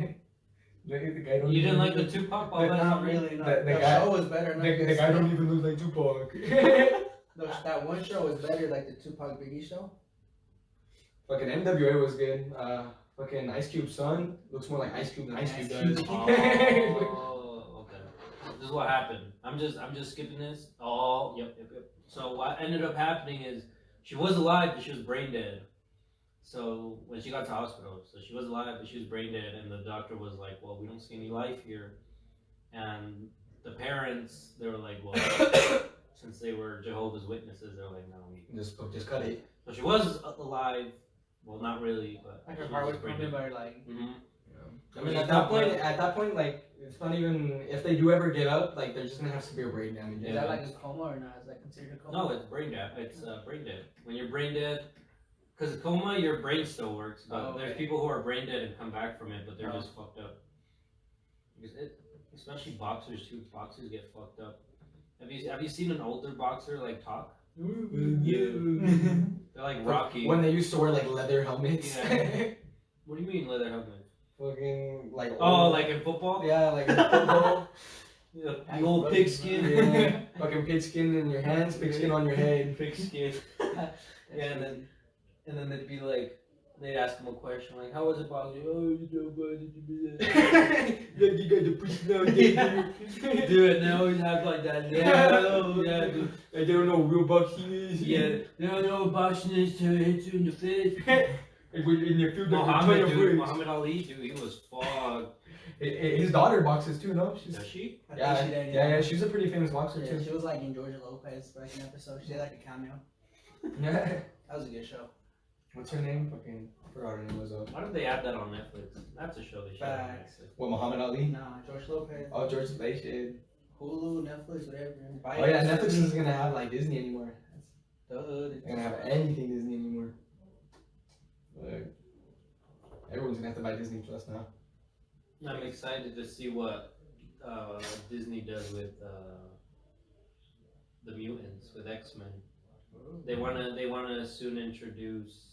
The guy don't You didn't even like the look- Tupac? But Not really. No. The The guy- show was better. The guy don't even look like Tupac. That one show was better, like the Tupac Biggie show. Fucking NWA was good. Fucking Ice Cube's son looks more like Ice Cube than Ice Cube Ice does. Cube. Oh, okay. This is what happened. I'm just skipping this. Oh, yep. So what ended up happening is she was alive, but she was brain dead. So when she got to hospital, so she was alive, but she was brain dead, and the doctor was like, "Well, we don't see any life here." And the parents, they were like, "Well, since they were Jehovah's Witnesses, they were like, no, we." Just cut it. So she was alive. Well, not really, but Like her she heart was just brain pumping, dead. but like. Mhm. I mean, at that point, like, it's not even, if they do ever get up, like, there's just gonna have severe brain damage. Is that like a coma or not? Is that considered a coma? No, it's brain dead. It's brain dead. When you're brain dead, because coma, your brain still works, but Oh, okay. there's people who are brain dead and come back from it, but they're Oh. just fucked up. Because especially boxers too. Boxers get fucked up. Have you seen an older boxer like talk? They're like Rocky. When they used to wear, like, leather helmets. Yeah. What do you mean leather helmet? Fucking, like, Oh, old- like in football? yeah, like in football. Yeah, the old pigskin. Yeah. Fucking pigskin in your hands, pigskin on your head. Pigskin. Yeah, and then they'd be like, they'd ask him a question like, "How was it, boxing?" "Oh, you know, but did you be there?" Like, you got the push now, Do it now. You act like that. Yeah, dude. Like, they don't know what real boxing is. Yeah. They don't know what boxing is to hit you in the face. Like, when in your field, like, Muhammad, a ton of dude. words. Muhammad Ali, dude. He was fucked. His daughter boxes too, no? She's, Does she? I think yeah, she did, yeah, she's a pretty famous boxer Yeah, too. she was like in Georgia Lopez back in an episode. She did like a cameo. Yeah. That was a good show. What's her name? Fucking, I forgot her name was Why did they add that on Netflix? That's a show they should have on Facts. Netflix. What, Muhammad Ali? No, George Lopez. Oh, George they should. Hulu, Netflix, whatever. Oh yeah, Netflix isn't gonna have like Disney anymore. Duh, They're gonna have anything Disney anymore. But everyone's gonna have to buy Disney Plus now. I'm excited to see what Disney does with the mutants with X-Men. They wanna soon introduce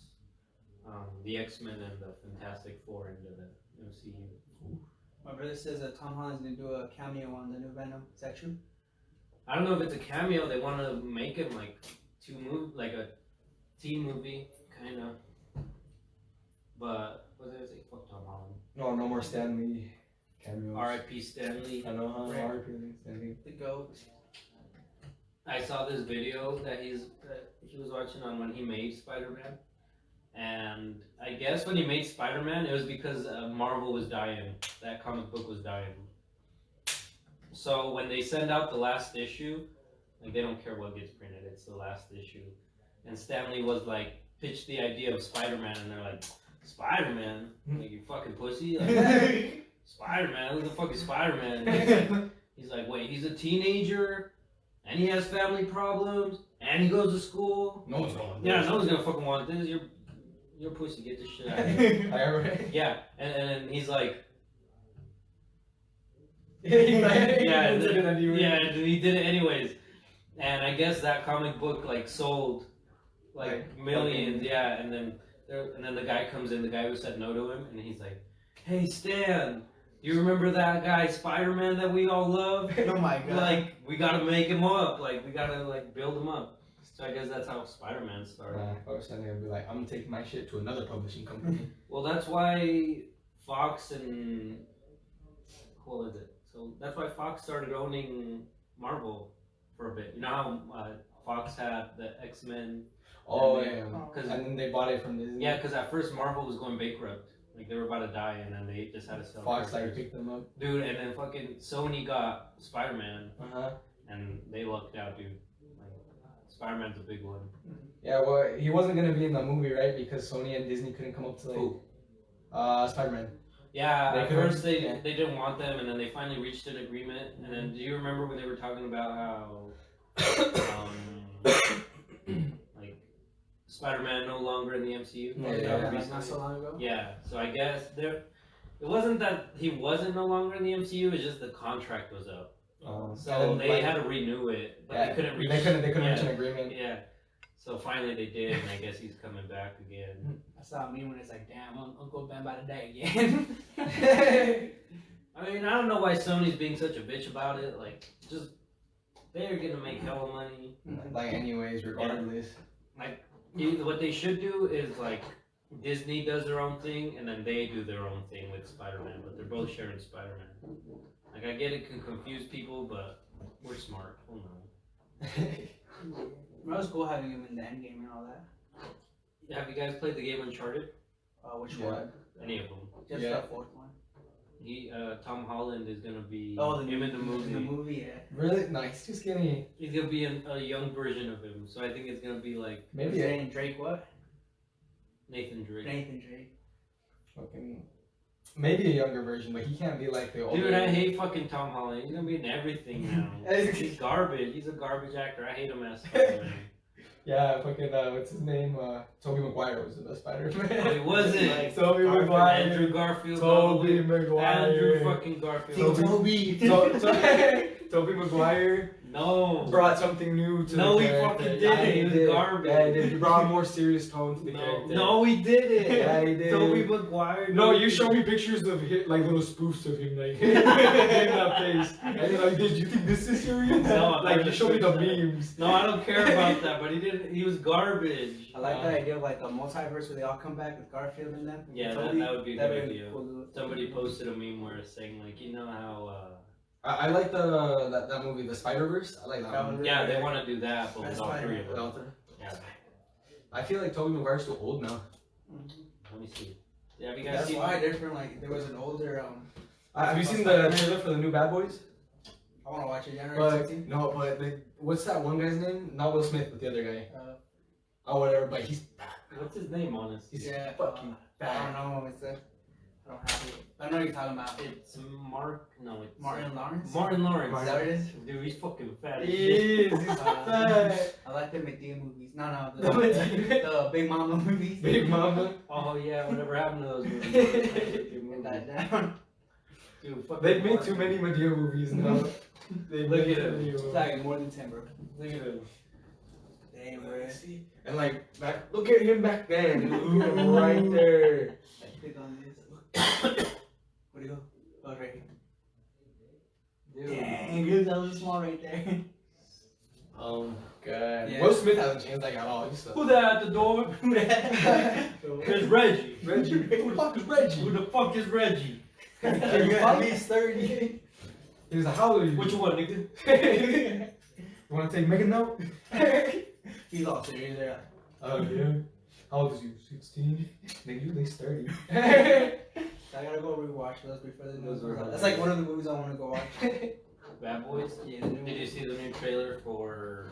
the X-Men and the Fantastic Four into the MCU. My brother says that Tom Holland's gonna do a cameo on the new Venom. Is that true? I don't know if it's a cameo. They want to make him like like a teen movie kind of. But what did I say? Fuck Tom Holland. No more Stanley cameos. R.I.P. Stanley. I know, huh? Right. R.I.P. Stanley. The GOAT. I saw this video that he was watching on when he made Spider-Man, and I guess when he made Spider-Man, it was because Marvel was dying. That comic book was dying. So when they send out the last issue, like they don't care what gets printed, it's the last issue. And Stanley was like pitched the idea of Spider-Man, and they're like, Spider-Man, like you fucking pussy, like, Spider-Man, who the fuck is Spider-Man? He's like, wait, he's a teenager, and he has family problems, and he goes to school. No one's going. Yeah, no one's gonna fucking want this. You're pussy. Get this shit out of here. Right? Yeah, and he's like, Yeah, and then he did it anyways. And I guess that comic book like sold like millions. Yeah, and then the guy comes in, the guy who said no to him, and he's like, "Hey Stan, do you remember that guy Spider-Man that we all love? Oh my god. Like we gotta make him up. Like we gotta like build him up." So I guess that's how Spider-Man started. If I was standing there and be like, I'm taking my shit to another publishing company. Well, that's why Fox and what was it? So that's why Fox started owning Marvel for a bit. You know how Fox had the X-Men? Oh, And yeah. Cause, And then they bought it from Disney. yeah, because at first Marvel was going bankrupt. Like they were about to die, and then they just had to sell. Fox like characters. picked them up. Dude, and then fucking Sony got Spider-Man, Uh huh. and they lucked out, dude. Spider-Man's a big one. Yeah, well, he wasn't gonna be in the movie, right? Because Sony and Disney couldn't come up to like. Who? Spider-Man. Yeah, They at couldn't- first they yeah. didn't want them, and then they finally reached an agreement. And then do you remember when they were talking about how, like, Spider-Man no longer in the MCU? Yeah, That yeah, was like recently. not so long ago. Yeah, so I guess there, it wasn't that he wasn't no longer in the MCU. It's just the contract was up, so and then, they like, had to renew it, but Yeah, they couldn't reach. They couldn't yeah, reach an agreement. Yeah, so finally they did, and I guess he's coming back again. That's how me when it's like, damn, Uncle Ben about to die again. I mean, I don't know why Sony's being such a bitch about it. Like, just they're gonna make hella money. Like, anyways, regardless. What they should do is like Disney does their own thing, and then they do their own thing with Spider-Man. But they're both sharing Spider-Man. Like, I get it can confuse people, but we're smart. We'll know. It was cool having him in the end game and all that. Have you guys played the game Uncharted? Which Yeah. one? Any of them? Just Yeah. the fourth one. Tom Holland is gonna be Oh, him in the movie. In the movie, yeah. Really? Nice. Just kidding. He's gonna be a young version of him, so I think it's gonna be like Maybe Maybe his a name Drake what? Nathan Drake. Nathan Drake. fucking. Maybe a younger version, but he can't be like the older. Dude, I hate fucking Tom Holland. He's gonna be in everything now. He's garbage. He's a garbage actor. I hate him as Spider-Man. Yeah, fucking, what's his name? Tobey Maguire was the best Spider-Man. No, he wasn't. Like, Tobey Garfield, Maguire. Andrew Garfield. Tobey Andrew Maguire. fucking Garfield. Toby. Tobey Maguire No. brought something new to No, the he character. fucking Yeah, didn't. He was did. garbage. Yeah, he did. He brought a more serious tone to the No, character. no, he didn't. Yeah, he did. Tobey Maguire. No, you show me pictures of him, like little spoofs of him, like in that face. And you're like, did you think this is serious? No, Like, you show me the no. memes. No, I don't care about that. But he didn't. He was garbage. I like that idea of like a multiverse where they all come back with Garfield in them. Yeah, Toby. that would be a That'd good be idea. cool to do. Somebody posted a meme where it's saying like, you know how. I like that movie, The Spider-Verse. I like that That one. was Yeah, they want to do that, but with That's all fine. three of them. Without the- Yeah. I feel like Tobey Maguire's too old now. Let me see. Yeah, have you guys That's seen? why different. Like there was an older. Have you seen the trailer for the new Bad Boys? I want to watch it. January But 16th. no, but what's that one guy's name? Not Will Smith, but the other guy. Oh, whatever. But he's What's his name, honestly? he's Yeah, fucking I bad. don't know. It's I don't have it. I know what you're talking about. It's Mark. No, it's Martin Lawrence. Martin Lawrence. Is that what it is? Dude, he's fucking fat. as He shit. is. He's Uh, fat. I like the Medea movies. No, The the, Madea. the Big Mama movies. Big Mama. Oh yeah, whatever happened to those movies? Get that down. Dude, fucking They've made Mark. too many Madea movies now. They've Look made at too him. many of It's them. like more than 10, bro. Look at him. Damn, bro. And like, look at him back then. Look at him right there. Like, click on this. Where'd he go? Oh, right here. Dude. Dang, dude, that was small right there. God. Yeah. Will Smith hasn't changed like at all. He's Who that at the door? There's Reggie. Reggie. Who the fuck is Reggie? Who the fuck is Reggie? You're at least 30. He was like, how old are you? Which one, nigga? You want to take Megan now? He's all serious there. Oh, yeah. How old is you? 16? Nigga, you at least 30. I gotta go rewatch those before the Those news. were That's like one of the movies I want to go watch. Bad Boys? Yeah, the new Did you one. see the new trailer for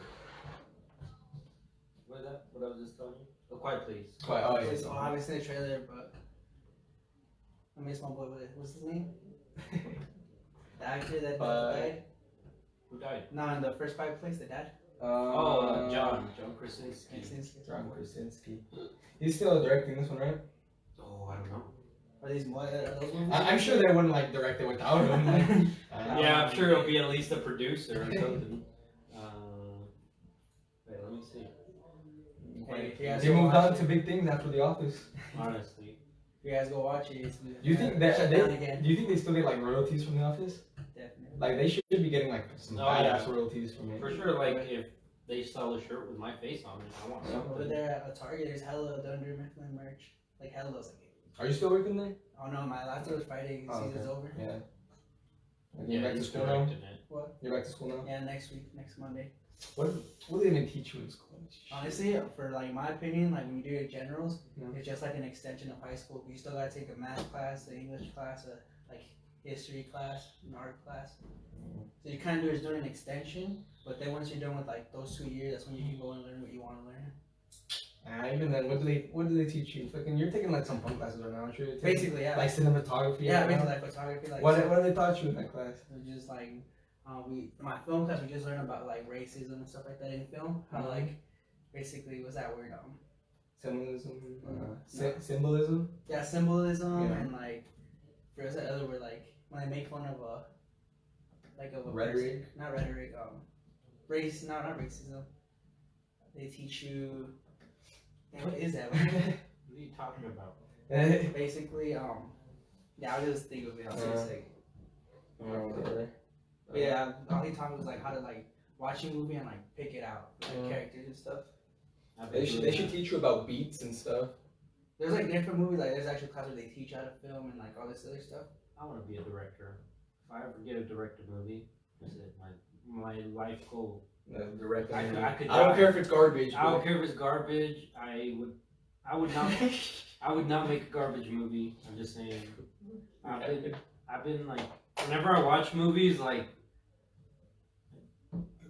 what is that? What I was just telling you? A Quiet Place. Quite, oh, yeah. So I haven't seen the trailer, but I miss my boy with it. What's his name? The actor that died? Who died? No, in the first Quiet Place, the dad. John Krasinski. John Krasinski. He's still directing this one, right? Oh, I don't know. Are these more? Are those movies? I'm sure they wouldn't like direct it without him. Like, Yeah, I'm sure it'll be at least a producer or something. Wait, let me see. Hey, if you guys They go moved watch on it- to big things after The Office. Honestly. If you guys go watch it, it's Do you think that shut down again? do you think they still get like royalties from The Office? Definitely. Like they should be getting like some Oh, badass yeah. royalties from it. For sure, like if they sell a shirt with my face on it, I want Over something. there at Target, there's hella Dunder Mifflin merch. Like hella. Like, Are you still working there? oh no, my last day was Friday. Oh, Season's okay. over. Yeah. And you're Yeah, back to he's school now? directing it. You're back to school now? Yeah, next week, next Monday. What do they even teach you in school? Honestly, for like my opinion, like when you do your generals, Yeah. it's just like an extension of high school. You still gotta take a math class, an English class, like history class, an art class. So you kind of do is during an extension, but then once you're done with like those 2 years, that's when you can go and learn what you want to learn. Even then, what do they teach you? Fucking, you're taking like some fun classes right now, aren't you? Basically, yeah. Like cinematography. Yeah, right now? basically like photography. Like What do they taught you in that class? just like my film class, we just learned about like racism and stuff like that in film. How like basically what's that word? Symbolism. No. Symbolism. Yeah, symbolism Yeah. and like what's that other word? Like when they make fun of a Rhetoric? person. Not rhetoric. Race. No, not racism. They teach you. What is that? What are you talking about? Basically, yeah, I'll just think of it. I'll see a second. Okay. But yeah, all he taught me was like how to like watch a movie and like pick it out, like Yeah. characters and stuff. They should teach you about beats and stuff. There's like different movies, like there's actual class where they teach how to film and like all this other stuff. I want to be a director. If I ever get a director movie, that's it. My life goal. Direct. I could I don't die. care if it's garbage. I don't care if it's garbage. I would not. I would not make a garbage movie. I'm just saying. I've been like, whenever I watch movies, like,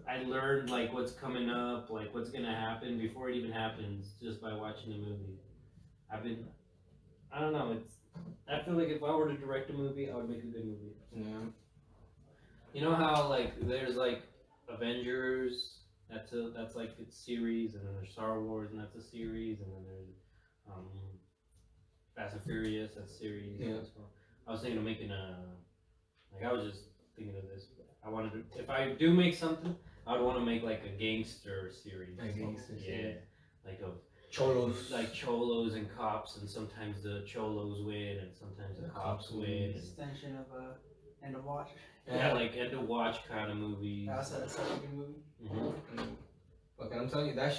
I learned like what's coming up, like what's gonna happen before it even happens, just by watching the movie. I don't know. I feel like if I were to direct a movie, I would make a good movie. Yeah. You know how like there's like Avengers, that's like its series, and then there's Star Wars, and that's a series, and then there's Fast and Furious, that's series. Yeah. So I was thinking of making I was just thinking of this. I wanted to, if I do make something, I would want to make like a gangster series. A gangster yeah, series. like of Cholos. like cholos and cops, and sometimes the cholos win, and sometimes the cops win. And, Extension of End of Watch. yeah, like end of watch kind of movies. That's such a good movie. Okay, I'm telling you, that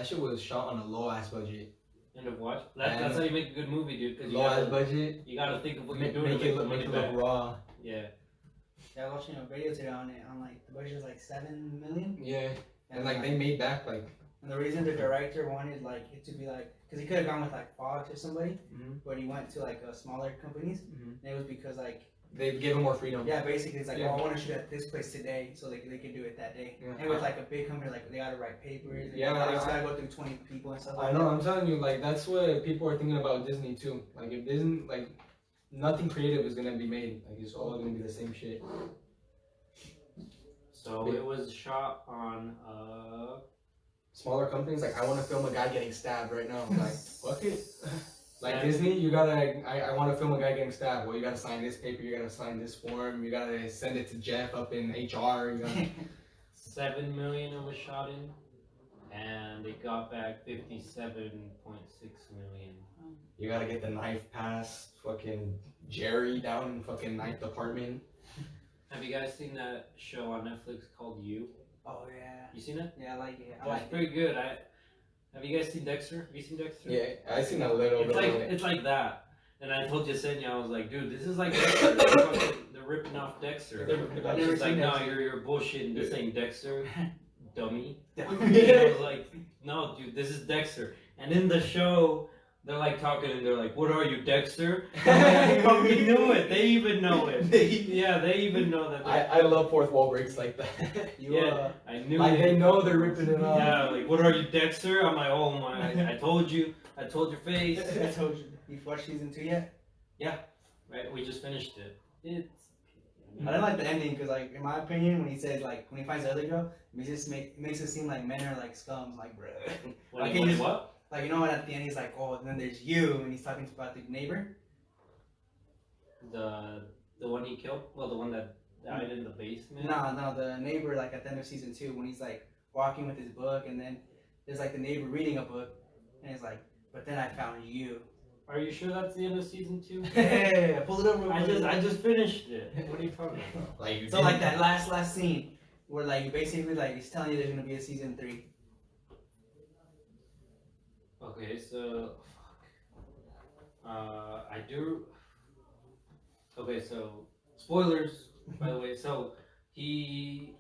shit was shot on a low ass budget. End of watch. That's how you make a good movie, dude. Because Low ass budget. you gotta think of what you're Make doing to it make the look money back. raw. Yeah. Yeah, I was watching a video today on it. On like the budget was like 7 million. Yeah, and like they made back like. And the reason the director wanted like it to be like, because he could have gone with like Fox or somebody, but he went to like smaller companies. And it was because like They gave him more freedom. yeah, basically it's like, Yeah. oh, I want to shoot at this place today, so they can do it that day. Yeah. And with like a big company, like they gotta write papers. And Yeah, they just gotta go through 20 people and stuff. I Like know. that. I'm telling you, like that's what people are thinking about Disney too. Like if Disney, like nothing creative is gonna be made. Like it's all gonna be the same shit. So it was shot on Smaller companies, like I want to film a guy getting stabbed right now. Like fuck it. Like Yeah. Disney, you gotta. I want to film a guy getting stabbed. Well, you gotta sign this paper. You gotta sign this form. You gotta send it to Jeff up in HR. You gotta. 7 million it was shot in, and they got back 57.6 million. You gotta get the knife past fucking Jerry down in fucking knife department. Have you guys seen that show on Netflix called You? Oh yeah. You seen it? Yeah, I like it. I It's like it. pretty good. Have you guys seen Dexter? Have you seen Dexter? Yeah, I seen a little It's bit. like of it. it's like that. And I told Yesenia, I was like, dude, this is like Dexter. They're ripping off Dexter. I've And never she's like, seen no, Dexter. you're bullshitting. This ain't Dexter, dummy. Yeah. And I was like, no, dude, this is Dexter. And in the show, they're like talking and they're like, what are you, Dexter? They fucking knew it. They even know it. Yeah, they even know that. I love fourth wall breaks like that. Yeah, I knew Like it. they know they're ripping it off. Yeah, like, what are you, Dexter? I'm like, oh my, I told you. I told your face. I told you. You've watched season 2 yet? Right, we just finished it. It's. I didn't like the ending because, like, in my opinion, when he says like when he finds the other girl, it makes it seem like men are like scums, like bro. When he what? Like, you know what? At the end, he's like, oh, and then there's you, and he's talking about the neighbor. The one he killed? Well, the one that died in the basement? No, the neighbor, like at the end of season 2, when he's like walking with his book, and then there's like the neighbor reading a book, and he's like, but then I found you. Are you sure that's the end of season 2? Hey, pull it up real I quick. just finished it. What are you talking about? Like you So like that last scene where like basically like he's telling you there's gonna be a season 3. Okay, so I do. Okay, so spoilers, by the way. So he,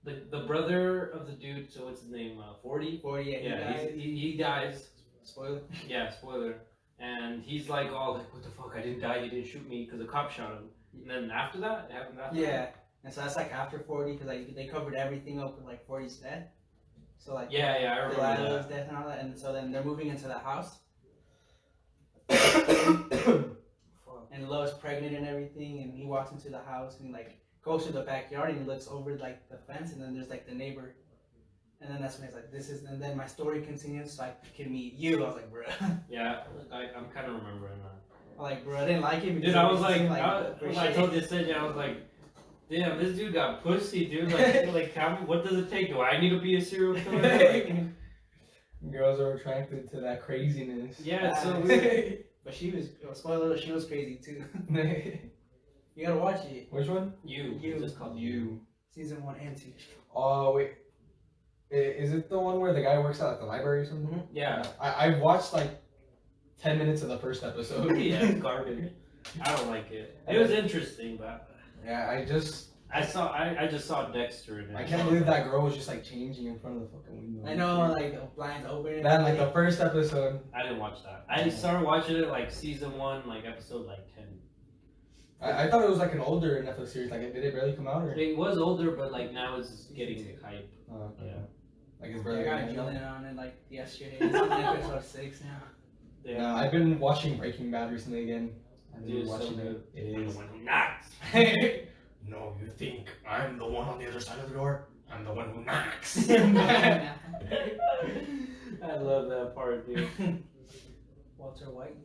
the brother of the dude. So what's his name? 40. 48. Yeah, he dies. Spoiler. Yeah, spoiler. And he's like all like, what the fuck? I didn't die. He didn't shoot me because the cop shot him. And then after that, it happened after Yeah, and so that's like after 40 because like they covered everything up with like 40's death. So like Yeah, I remember Delilah's that. death and all that, and so then they're moving into the house. And Love's pregnant and everything, and he walks into the house and like goes to the backyard and he looks over like the fence, and then there's like the neighbor, and then that's when he's like, "This is," and then my story continues, so I can meet you. I was like, "Bruh," Yeah, I'm kind of remembering that. I'm like, "Bruh, I didn't like him." Dude, I was like, for when I shit. told you I was like, damn, this dude got pussy, dude. Like, what does it take? Do I need to be a serial killer? Like, Girls are attracted to that craziness. yeah, it's so weird. But she was, spoiler alert, she was crazy too. You gotta watch it. Which one? You. You. It's just called You. Season 1 and 2. Oh wait, is it the one where the guy works at the library or something? Yeah. I watched like 10 minutes of the first episode. Yeah, it's garbage. I don't like it. It was interesting, but Yeah, I just saw Dexter in it. I can't believe that girl was just like changing in front of the fucking window. I know, like the blinds open. Then like the first episode, I didn't watch that. I started watching it like season 1, like episode like 10. I thought it was like an older Netflix series. Like, did it barely come out or? It was older, but like now it's getting hype. Oh, okay. Yeah. Like it's I barely. got coming out. Julian on it like yesterday. It's on episode 6 now. Yeah. No, I've been watching Breaking Bad recently again. I've been Dude, it's so watching good. it. It is. When he knocks. No, you think I'm the one on the other side of the door? I'm the one who knocks. I love that part, dude. Walter White.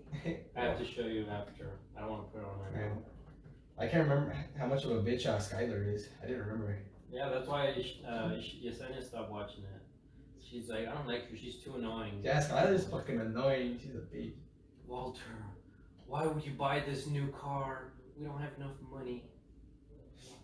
I have to show you after. I don't want to put it on right now. I can't remember how much of a bitch Skylar is. I didn't remember. Yeah, that's why Yesenia stopped watching it. She's like, I don't like her. She's too annoying. Yeah, Skylar's fucking annoying. She's a bitch. Walter, why would you buy this new car? We don't have enough money.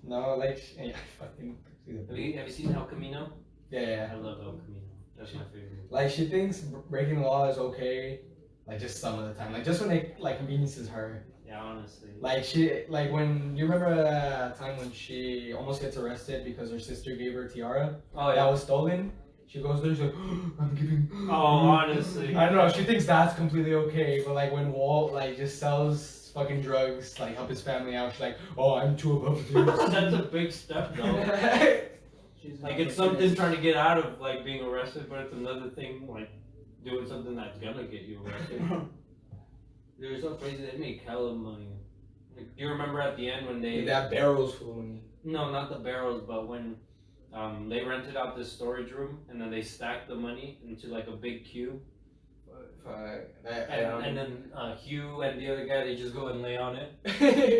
No, like, yeah, fucking. She's a Have bitch. you seen El Camino? Yeah. I love El Camino. That's my favorite. Like, she thinks breaking the law is okay. Like, just some of the time. Like, just when it, like, conveniences her. Yeah, honestly. Like, when, you remember that time when she almost gets arrested because her sister gave her a tiara? Oh, That yeah. was stolen? She goes there, she's like, I'm giving. Oh, honestly. I don't know, she thinks that's completely okay, but like when Walt like just sells fucking drugs, like help his family out, she's like, oh, I'm too above this. That's a big step, though. She's Like, not it's looking something at- trying to get out of, like, being arrested, but it's another thing, like, doing something that's gonna get you arrested. Dude, it's so crazy. They make hella money. Like, do you remember at the end when they... That barrel's full of money. No, not the barrels, but when they rented out this storage room, and then they stacked the money into, like, a big queue. And then Hugh and the other guy, they just go and lay on it.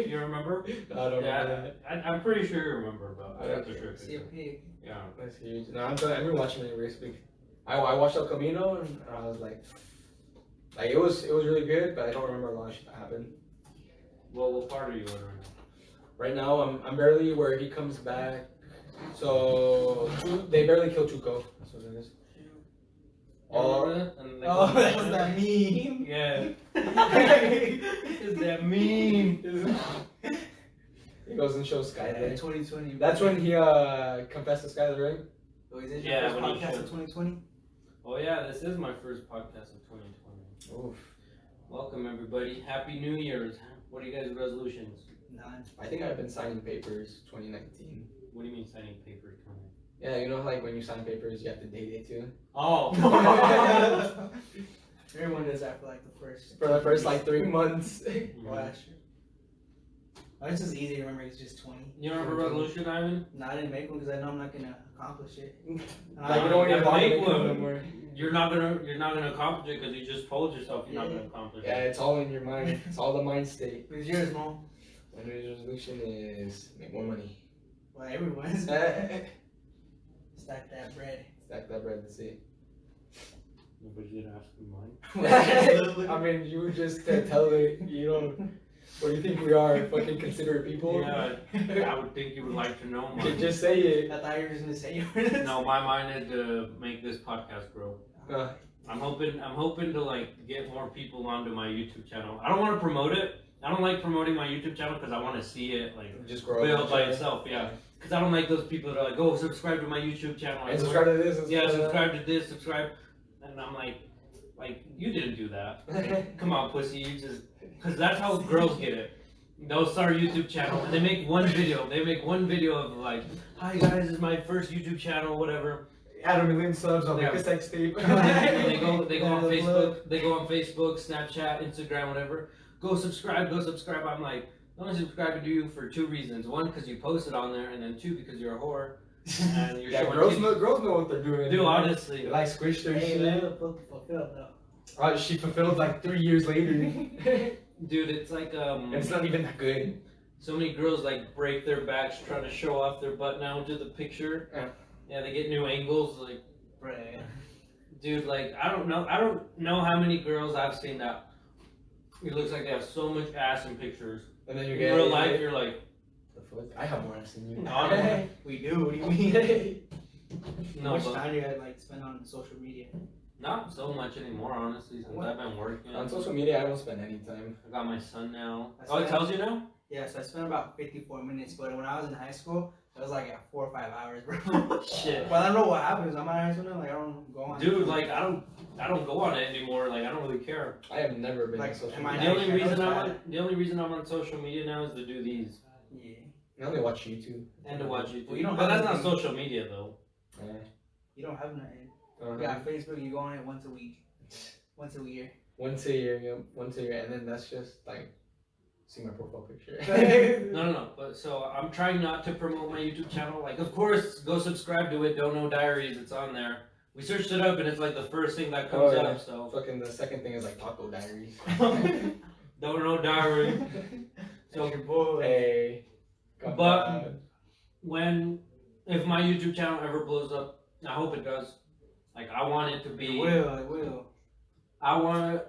You remember? I don't know. Yeah, I'm pretty sure you remember, but I have to show See a you. pig. Yeah. That's huge. No, I've been watching it recently. I watched El Camino and I was like it was really good, but I don't remember a lot of shit that happened. Well, what part are you on Right now, I'm barely where he comes back. So they barely kill Tuco. That's what it is. right now? And they Oh, go- that was that meme. Yeah. Is that mean? He goes and shows Yeah, Skylar. 2020. That's when he confessed to Skylar, right? Oh, is it Yeah, your first when he podcast showed- of 2020? Oh yeah, this is my first podcast of 2020. Oof. Welcome everybody. Happy New Year's. What are you guys' resolutions? None. I think I've been signing papers 2019. What do you mean signing papers coming? Yeah, you know, like when you sign papers, you have to date it too. Oh. Everyone does that for like the first. For the first like 3 months. Last year. Oh, this is easy to remember. It's just 20. You remember resolution, Ivan? No, I didn't make one because I know I'm not gonna accomplish it. Like you don't want You your gotta body to make come one. no more. You're not gonna accomplish it because you just told yourself you're not gonna accomplish Yeah, it. it's all in your mind. It's all the mind state. Who's yours, Mo? My New Year's resolution is make more money. Well, everyone's. Stack Stack that bread. that bread, that's it. Nobody did ask me mine. I mean, you just tell it, you know, what do you think we are, fucking considerate people? Yeah, I would think you would like to know mine. Just say it. I thought you were just gonna say yours. No, my mind is to make this podcast grow. Uh, I'm hoping to like get more people onto my YouTube channel. I don't want to promote it. I don't like promoting my YouTube channel because I want to see it like just grow build up. by itself. Yeah, because I don't like those people that are like, oh, subscribe to my YouTube channel. And subscribe to this. And Yeah, subscribe to this, subscribe. And I'm like you didn't do that. Like, come on, pussy. You just because that's how girls get it. they'll start a YouTube channel and they make one video. They make one video of like, "Hi guys, this is my first YouTube channel, whatever." Add a million subs, I'll make Yeah. a sex tape. And they go on Facebook. They go on Facebook, Snapchat, Instagram, whatever. Go subscribe. I'm like, I'm only subscribing to you for 2 reasons. One, because you posted on there, and then 2, because you're a whore. And you're Yeah, showing girls titties. know what they're doing. Dude, honestly. They like squish their Hey, shit. let the book fulfilled though. She fulfilled like 3 years later. Dude, it's like It's not even that good. so many girls like break their backs trying to show off their butt now into the picture. Yeah. Yeah, they get new angles. Like, Bruh. dude, like I don't know how many girls I've seen that it looks like they have so much ass in pictures. And then you In get real life, you're like, the fuck? I have more ass than you. Honestly. We do. What do you mean? no, How much but time do you guys like spend on social media? not so much anymore, honestly, since I've been working. On social media, I don't spend any time. I got my son now. That's Oh, it right. tells you now? Yeah, so I spent about 54 minutes, but when I was in high school, it was like 4 or 5 hours, bro. Shit. But I don't know what happens. I'm in high school now, like I don't go on. Dude, like I don't go on it anymore. Like I don't really care. I have never been Like, on social am I media. The only I know reason it's I'm bad. on the only reason I'm on social media now is to do these Yeah. I only watch YouTube. and to watch YouTube. Well, you don't but have that's not anything- social media though. You don't have nothing. Uh, You got Facebook, you go on it once a week. Once a year. Once a year, yeah, once a year, and then that's just like see my profile picture. No. But so I'm trying not to promote my YouTube channel. Like, of course, go subscribe to it. Don't Know Diaries. It's on there. We searched it up and it's like the first thing that comes Oh, yeah. up. So Fucking the second thing is like Taco Diaries. Don't Know Diaries. So your boy. Hey. come But- on. if my YouTube channel ever blows up, I hope it does. Like I want it to It be. will. I want it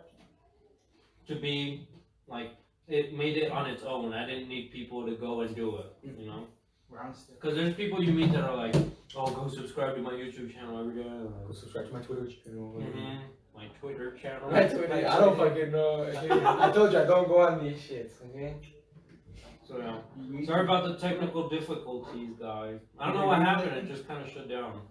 to be like it made it on its own. I didn't need people to go and do it, you know. Brown still. Because there's people you meet that are like, oh, go subscribe to my YouTube channel every day. Go subscribe to my Twitter channel. Mhm. My Twitter channel. My Twitter. I don't fucking know. I told you I don't go on these shits. Okay. So yeah. Sorry about the technical difficulties, guys. I don't know what happened. It just kind of shut down.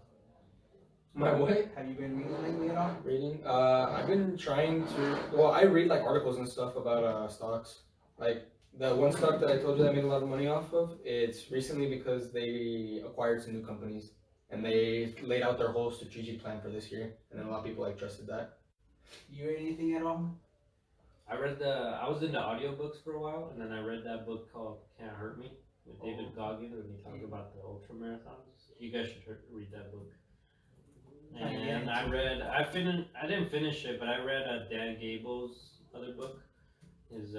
My what? Have you been reading lately at all? Reading? I've been trying to. Well, I read like articles and stuff about stocks. Like the one stock that I told you that I made a lot of money off of. It's recently because they acquired some new companies and they laid out their whole strategic plan for this year, and then a lot of people like trusted that. You read anything at all? I was into audiobooks for a while, and then I read that book called Can't Hurt Me with David Goggins, and he talked about the ultra marathons. You guys should read that book. And I didn't finish it, but I read Dan Gable's other book, his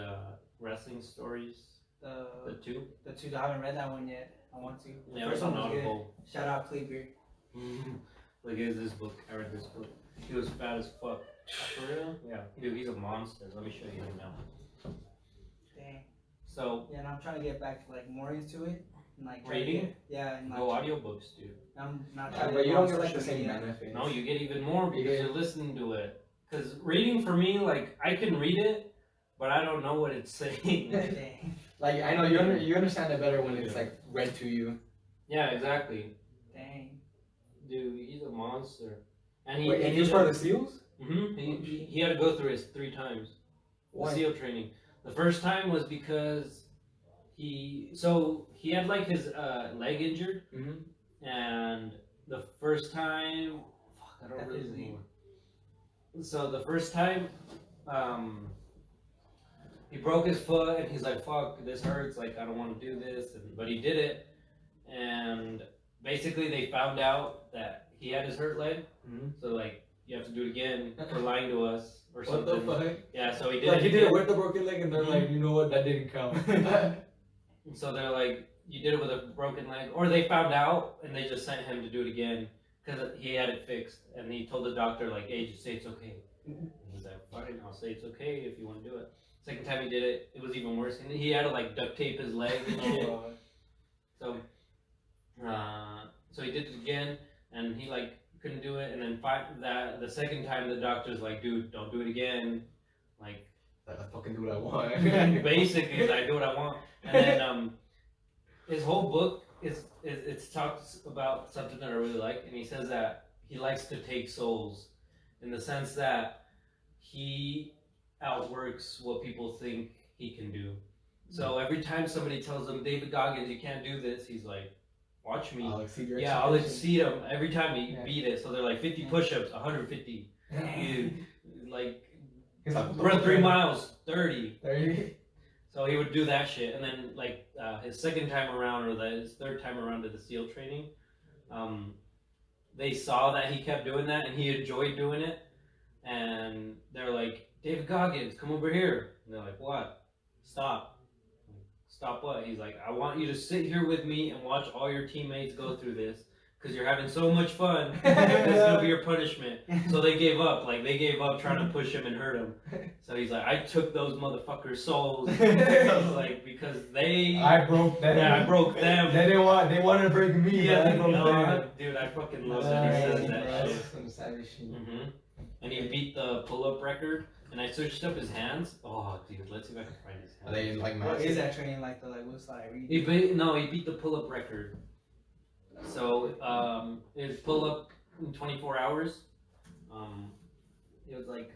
wrestling stories, the two. The two. I haven't read that one yet. I want to. The Yeah, it first was one on was good. Audible. Shout out Cleaver. Like, here's this book. I read this book. He was fat as fuck. For real? Yeah. Dude, he's a monster. Let me show you him now. Dang. So, Yeah, and I'm trying to get back like more into it. And, like try to Reading? get- Yeah, and like go audiobooks, dude. I'm not Yeah, trying but to you go don't on get like the social same media. benefits. No, you get even more because Yeah. you're listening to it. Because reading for me, like, I can read it, but I don't know what it's saying. Dang. Like I know you understand it better when it's like read to you. Yeah, exactly. Dang. Dude, he's a monster. And Wait, and he was part of the SEALs? he had to go through it 3 times. Why? SEAL training. The first time was because he had like his leg injured, Mm-hmm. and the first time, fuck, I don't That really is remember. So the first time, he broke his foot, and he's like, "Fuck, this hurts. Like, I don't want to do this." But he did it, and basically they found out that he had his hurt leg. Mm-hmm. So like, you have to do it again for lying to us or What the something. fuck? Yeah, so he did Like it he did again. it with the broken leg, and they're like, you know what, that didn't count. So they're like, you did it with a broken leg, or they found out and they just sent him to do it again because he had it fixed, and he told the doctor like, hey, just say it's okay. And he's like, fine, I'll say it's okay if you want to do it. Second time he did it, it was even worse, and he had to like duct tape his leg and shit. So he did it again, and he like couldn't do it, and then the second time the doctor's like, dude, don't do it again, like. I fucking do what I want. Basically, he's like, I do what I want. And then his whole book it talks about something that I really like, and he says that he likes to take souls, in the sense that he outworks what people think he can do. So every time somebody tells him, David Goggins, you can't do this, he's like, watch me. I'll exceed your Yeah, I'll expectations. exceed him every time he Yeah. beat it. So they're like 50 push-ups, 150. Dude, like He's like, run 3 miles, 30. 30. So he would do that shit, and then like his second time around, or his third time around to the SEAL training, they saw that he kept doing that and he enjoyed doing it, and they're like, David Goggins, come over here. And they're like, what? Stop. Stop what? He's like, I want you to sit here with me and watch all your teammates go through this, because you're having so much fun. This is gonna be your punishment. So they gave up. Like, they gave up trying to push him and hurt him. So he's like, I took those motherfuckers' souls. I was like, because I broke them. yeah, I broke them. They wanted to break me. Yeah, but I broke no, them. dude, I fucking love that he says that That's shit. some savage shit. hmm And he beat the pull-up record, and I searched up his hands. Oh, dude, let's see if I can find his hands. Are they like What massive? is that training like? The like what's like? He beat the pull-up record. So it was pull-up in 24 hours. It was like